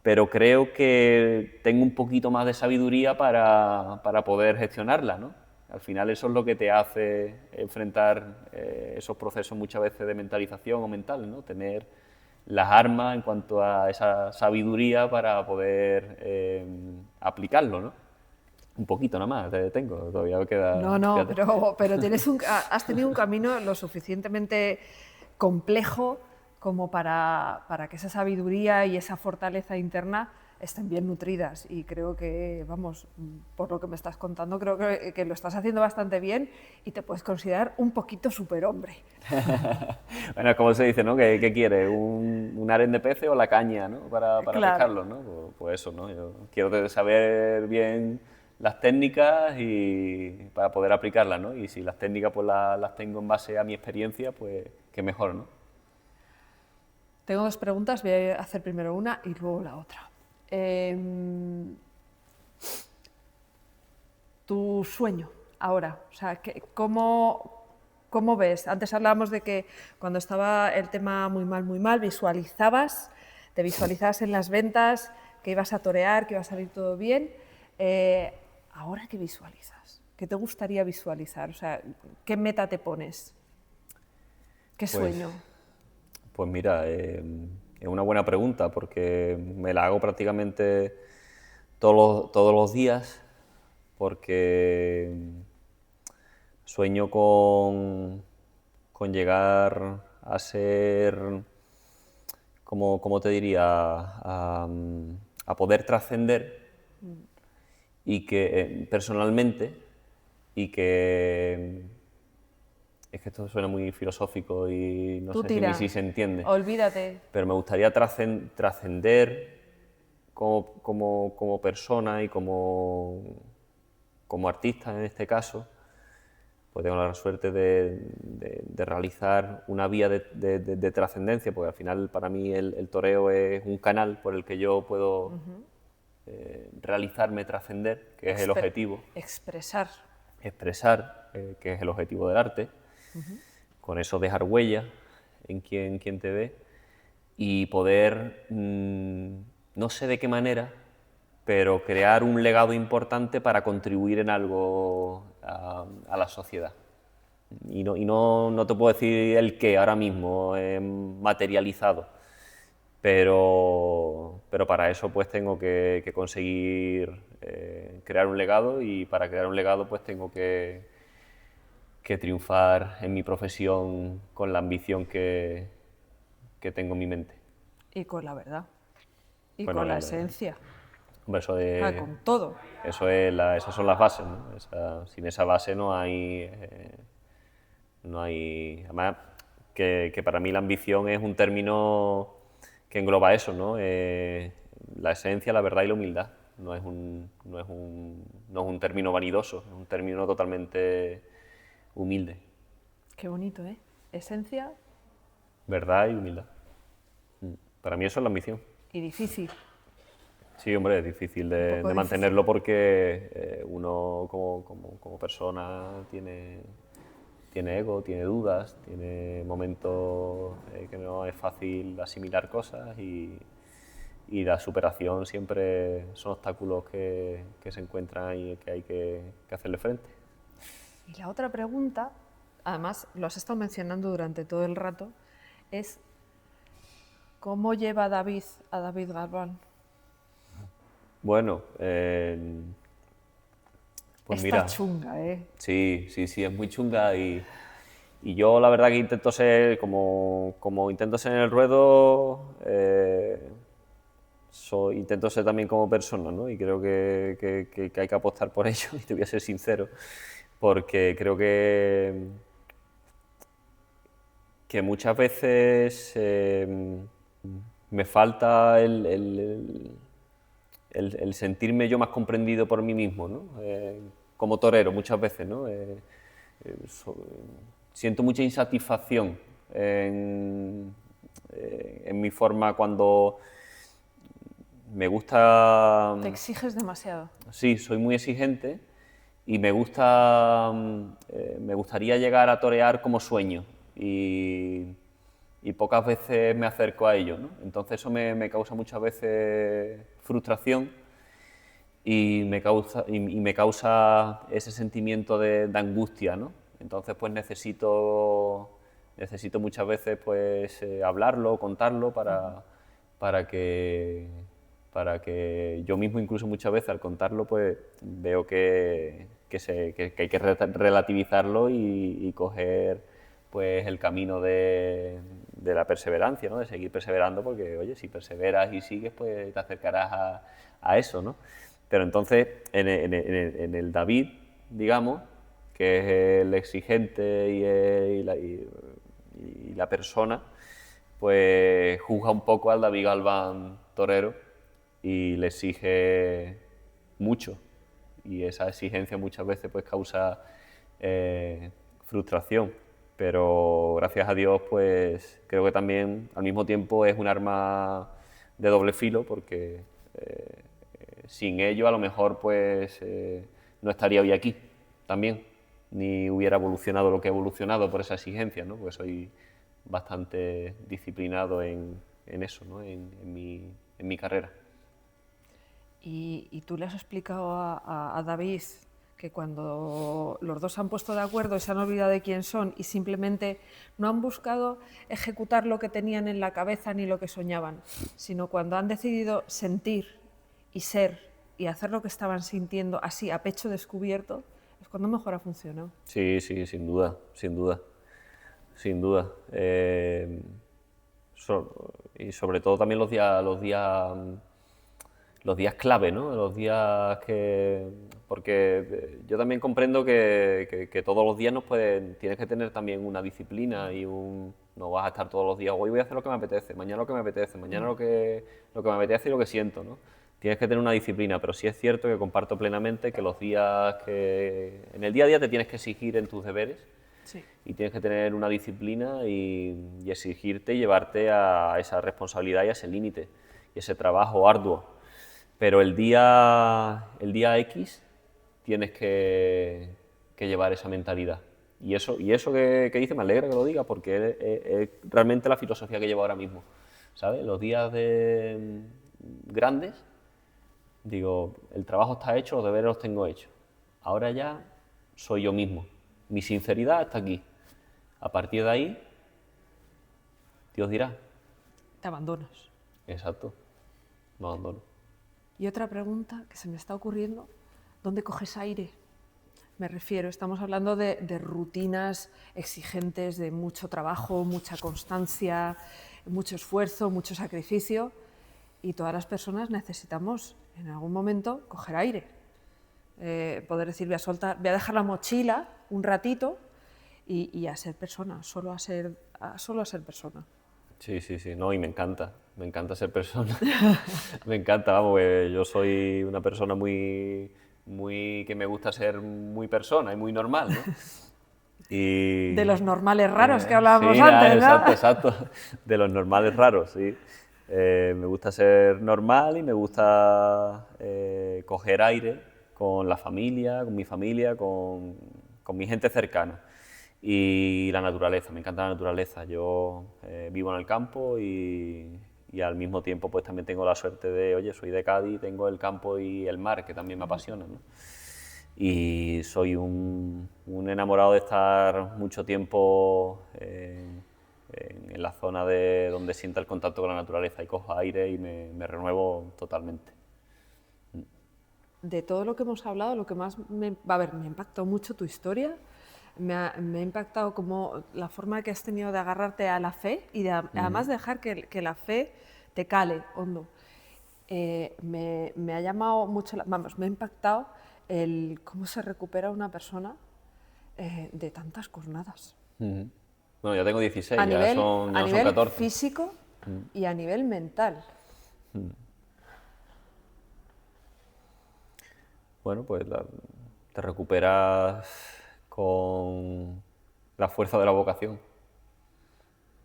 pero creo que tengo un poquito más de sabiduría para poder gestionarla, ¿no? Al final eso es lo que te hace enfrentar esos procesos muchas veces de mentalización o mental, ¿no? Tener las armas en cuanto a esa sabiduría para poder aplicarlo, ¿no? Un poquito nada más tengo, todavía me queda... No, no, fíjate. pero has tenido un camino lo suficientemente complejo como para que esa sabiduría y esa fortaleza interna estén bien nutridas. Y creo que, vamos, por lo que me estás contando, creo que lo estás haciendo bastante bien y te puedes considerar un poquito superhombre. Bueno, es como se dice, ¿no? ¿Qué quiere? ¿Un aren de peces o la caña, ¿no? Para Claro. pescarlo, ¿no? Pues eso, ¿no? Yo quiero saber bien las técnicas y para poder aplicarlas, ¿no? Y si las técnicas pues las tengo en base a mi experiencia, pues qué mejor, ¿no? Tengo dos preguntas, voy a hacer primero una y luego la otra. Tu sueño ahora, o sea, ¿cómo ves? Antes hablábamos de que cuando estaba el tema muy mal, te visualizabas en las ventas, que ibas a torear, que iba a salir todo bien. ¿Ahora qué visualizas? ¿Qué te gustaría visualizar? O sea, ¿qué meta te pones? ¿Qué Pues, sueño? pues mira, es una buena pregunta porque me la hago prácticamente todos los días porque sueño con llegar a ser, como te diría, a poder trascender y que personalmente y que es que esto suena muy filosófico y no Tú sé si tira, se entiende, olvídate. pero me gustaría trascender como persona y como artista en este caso, pues tengo la suerte de realizar una vía de trascendencia, porque al final para mí el toreo es un canal por el que yo puedo realizarme, trascender, que es el objetivo, Expresar. expresar, que es el objetivo del arte, con eso dejar huella en quien te ve y poder, no sé de qué manera, pero crear un legado importante para contribuir en algo a la sociedad. No te puedo decir el qué ahora mismo, materializado, pero para eso pues tengo que conseguir crear un legado y para crear un legado pues tengo que triunfar en mi profesión con la ambición que tengo en mi mente. Y con la verdad. Y Bueno, con la esencia. hombre, Con todo. esas son las bases, ¿no? Sin esa base no hay... Además, que para mí la ambición es un término que engloba eso, ¿no? La esencia, la verdad y la humildad. No es un término vanidoso, es un término totalmente humilde. Qué bonito, ¿eh? Esencia Verdad y humildad. Para mí eso es la ambición. y difícil. Sí, hombre, es difícil Un poco de difícil. mantenerlo porque uno como persona tiene tiene ego, tiene dudas, tiene momentos que no es fácil asimilar cosas y la superación siempre son obstáculos que se encuentran y que hay que hacerle frente. Y la otra pregunta, además lo has estado mencionando durante todo el rato, es ¿cómo lleva David a David Galván? Bueno, pues Está mira, chunga, ¿eh? sí, es muy chunga y yo la verdad que intento ser, como intento ser en el ruedo, intento ser también como persona, ¿no? Y creo que hay que apostar por ello, y te voy a ser sincero, porque creo que muchas veces me falta el sentirme yo más comprendido por mí mismo, ¿no? Como torero muchas veces, ¿no? Siento mucha insatisfacción en mi forma cuando me gusta... Te exiges demasiado. Sí, soy muy exigente y me gustaría llegar a torear como sueño y pocas veces me acerco a ello, ¿no? Entonces eso me causa muchas veces frustración y me causa ese sentimiento de angustia, ¿no? Entonces pues necesito muchas veces pues hablarlo, contarlo para que yo mismo incluso muchas veces al contarlo pues veo que hay que relativizarlo y coger pues el camino de la perseverancia, ¿no? De seguir perseverando porque, oye, si perseveras y sigues, pues te acercarás a eso, ¿no? Pero entonces, en el David, digamos, que es el exigente y la persona, pues juzga un poco al David Galván torero y le exige mucho. Y esa exigencia muchas veces pues causa frustración. Pero gracias a Dios, pues creo que también al mismo tiempo es un arma de doble filo porque sin ello a lo mejor pues no estaría hoy aquí también, ni hubiera evolucionado lo que he evolucionado por esa exigencia, ¿no? Porque soy bastante disciplinado en eso, ¿no? En mi carrera. Y tú le has explicado a David que cuando los dos se han puesto de acuerdo y se han olvidado de quién son y simplemente no han buscado ejecutar lo que tenían en la cabeza ni lo que soñaban, sino cuando han decidido sentir y ser y hacer lo que estaban sintiendo así a pecho descubierto, es cuando mejor ha funcionado. Sí, sí, sin duda, sin duda, sin duda. Y sobre todo también los días clave, ¿no? Los días que... Porque yo también comprendo que todos los días tienes que tener también una disciplina y no vas a estar todos los días, hoy voy a hacer lo que me apetece, mañana lo que me apetece, mañana lo que me apetece y lo que siento, ¿no? Tienes que tener una disciplina, pero sí es cierto que comparto plenamente que los días que... En el día a día te tienes que exigir en tus deberes, Sí. y tienes que tener una disciplina y exigirte y llevarte a esa responsabilidad y a ese límite y ese trabajo arduo. Pero el día X tienes que llevar esa mentalidad. Y eso que dice me alegra que lo diga porque es realmente la filosofía que llevo ahora mismo. ¿Sabes? Los días grandes, digo, el trabajo está hecho, los deberes los tengo hechos. Ahora ya soy yo mismo. Mi sinceridad está aquí. A partir de ahí, Dios dirá. Te abandonas. Exacto, me abandono. Y otra pregunta que se me está ocurriendo, ¿dónde coges aire? Me refiero, estamos hablando de rutinas exigentes, de mucho trabajo, mucha constancia, mucho esfuerzo, mucho sacrificio, y todas las personas necesitamos en algún momento coger aire. Poder decir, voy a dejar la mochila un ratito y a ser persona, solo a ser persona. Sí, no, y me encanta ser persona. Me encanta, vamos, yo soy una persona que me gusta ser muy persona y muy normal, ¿no? Y, De los normales raros que hablábamos sí, antes, ¿no? exacto, de los normales raros, sí. Me gusta ser normal y me gusta coger aire con la familia, con mi familia, con mi gente cercana. y la naturaleza, me encanta la naturaleza. Yo vivo en el campo y al mismo tiempo pues también tengo la suerte de, oye, soy de Cádiz, tengo el campo y el mar, que también me apasiona, ¿no? Y soy un enamorado de estar mucho tiempo en la zona de donde sienta el contacto con la naturaleza y cojo aire y me renuevo totalmente. De todo lo que hemos hablado, lo que más me ha impactado mucho tu historia, me ha impactado como la forma que has tenido de agarrarte a la fe y además dejar que la fe te cale hondo. Me ha llamado mucho, me ha impactado el cómo se recupera una persona de tantas cornadas. Bueno, ya tengo 16, A ya nivel, no a son nivel 14. físico y a nivel mental. Bueno, pues te recuperas con la fuerza de la vocación.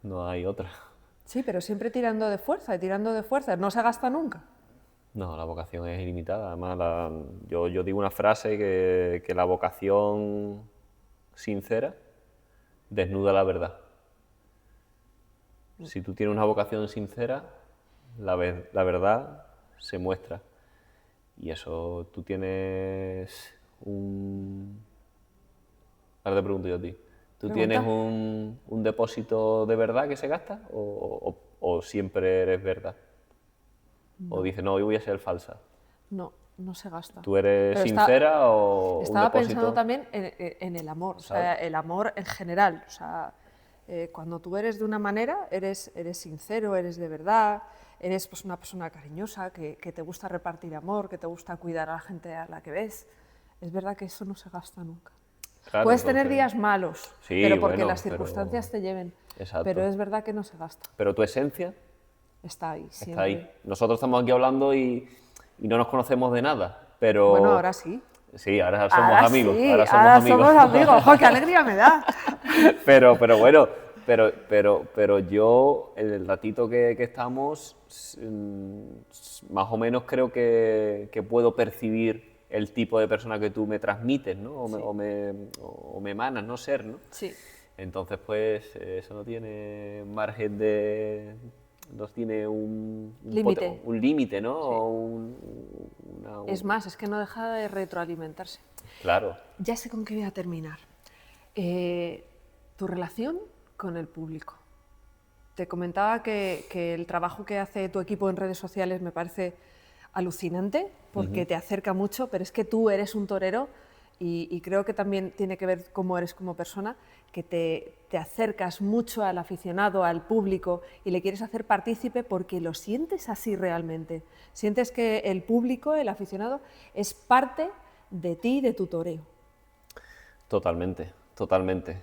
No hay otra. Sí, pero siempre tirando de fuerza y tirando de fuerza. No se gasta nunca. No, la vocación es ilimitada. Además, yo digo una frase que la vocación sincera desnuda la verdad. Si tú tienes una vocación sincera, la verdad se muestra. Y eso tú tienes un... Ahora te pregunto yo a ti. ¿Tú tienes Pregunta. un depósito de verdad que se gasta o siempre eres verdad? ¿O dices, no, hoy voy a ser falsa? No, no se gasta. ¿Tú eres Pero sincera o un estaba pensando depósito? también en el amor, o ¿Sabes? sea, el amor en general. O sea, cuando tú eres de una manera, eres sincero, eres de verdad, eres pues, una persona cariñosa, que te gusta repartir amor, que te gusta cuidar a la gente a la que ves. Es verdad que eso no se gasta nunca. Claro, Puedes tener entonces... días malos, Sí, pero porque bueno, las circunstancias te lleven. Pero Exacto. es verdad que no se gasta. Pero tu esencia Está ahí, está siempre. ahí. Nosotros estamos aquí hablando y no nos conocemos de nada, Bueno, pero... ahora sí. Sí, ahora somos Ahora amigos, sí, ahora somos ahora amigos. somos amigos. ¡Jo, qué alegría me da! Pero bueno, pero yo, el ratito que estamos, más o menos creo que puedo percibir el tipo de persona que tú me transmites, ¿no? Sí. O me emanas, ¿no? Ser, ¿no? Sí. Entonces, pues, eso no tiene margen de... No tiene Límite. un límite, ¿no? Sí. O Es más, es que no deja de retroalimentarse. Claro. Ya sé con qué voy a terminar. Tu relación con el público. Te comentaba que el trabajo que hace tu equipo en redes sociales me parece alucinante porque te acerca mucho, pero es que tú eres un torero y creo que también tiene que ver cómo eres como persona, que te acercas mucho al aficionado, al público y le quieres hacer partícipe porque lo sientes así realmente. Sientes que el público, el aficionado, es parte de ti, de tu toreo. Totalmente, totalmente.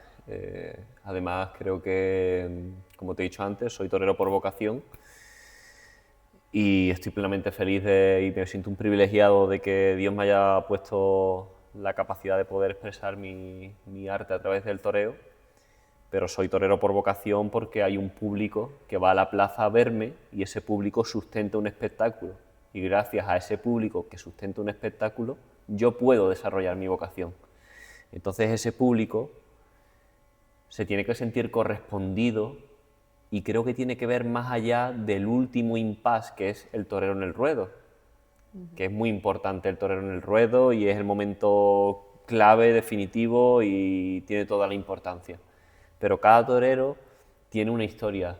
Además, creo que, como te he dicho antes, soy torero por vocación y estoy plenamente feliz y me siento un privilegiado de que Dios me haya puesto la capacidad de poder expresar mi arte a través del toreo, pero soy torero por vocación porque hay un público que va a la plaza a verme y ese público sustenta un espectáculo. Y gracias a ese público que sustenta un espectáculo, yo puedo desarrollar mi vocación. Entonces ese público se tiene que sentir correspondido y creo que tiene que ver más allá del último impasse que es el torero en el ruedo, que es muy importante el torero en el ruedo y es el momento clave, definitivo y tiene toda la importancia. Pero cada torero tiene una historia,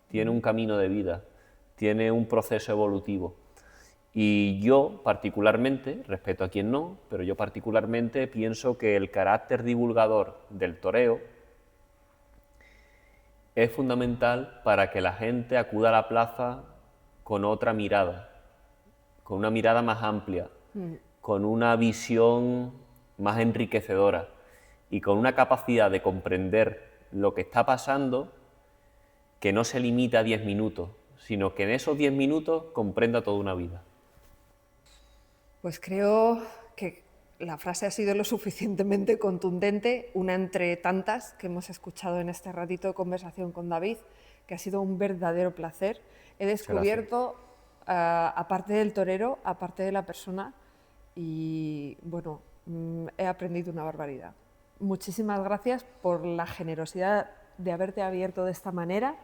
tiene un camino de vida, tiene un proceso evolutivo. Y yo particularmente, respeto a quien no, pero yo particularmente pienso que el carácter divulgador del toreo es fundamental para que la gente acuda a la plaza con otra mirada, con una mirada más amplia, con una visión más enriquecedora y con una capacidad de comprender lo que está pasando que no se limita a 10 minutos, sino que en esos 10 minutos comprenda toda una vida. Pues creo que la frase ha sido lo suficientemente contundente, una entre tantas que hemos escuchado en este ratito de conversación con David, que ha sido un verdadero placer. He descubierto, aparte del torero, aparte de la persona, y bueno, he aprendido una barbaridad. muchísimas gracias por la generosidad de haberte abierto de esta manera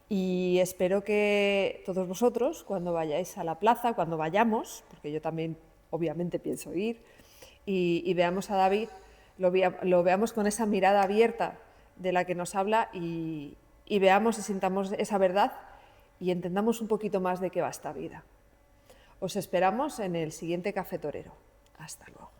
y espero que todos vosotros, cuando vayáis a la plaza, cuando vayamos, porque yo también obviamente pienso ir, y veamos a David, lo veamos con esa mirada abierta de la que nos habla y veamos y sintamos esa verdad y entendamos un poquito más de qué va esta vida. Os esperamos en el siguiente Café Torero. Hasta luego.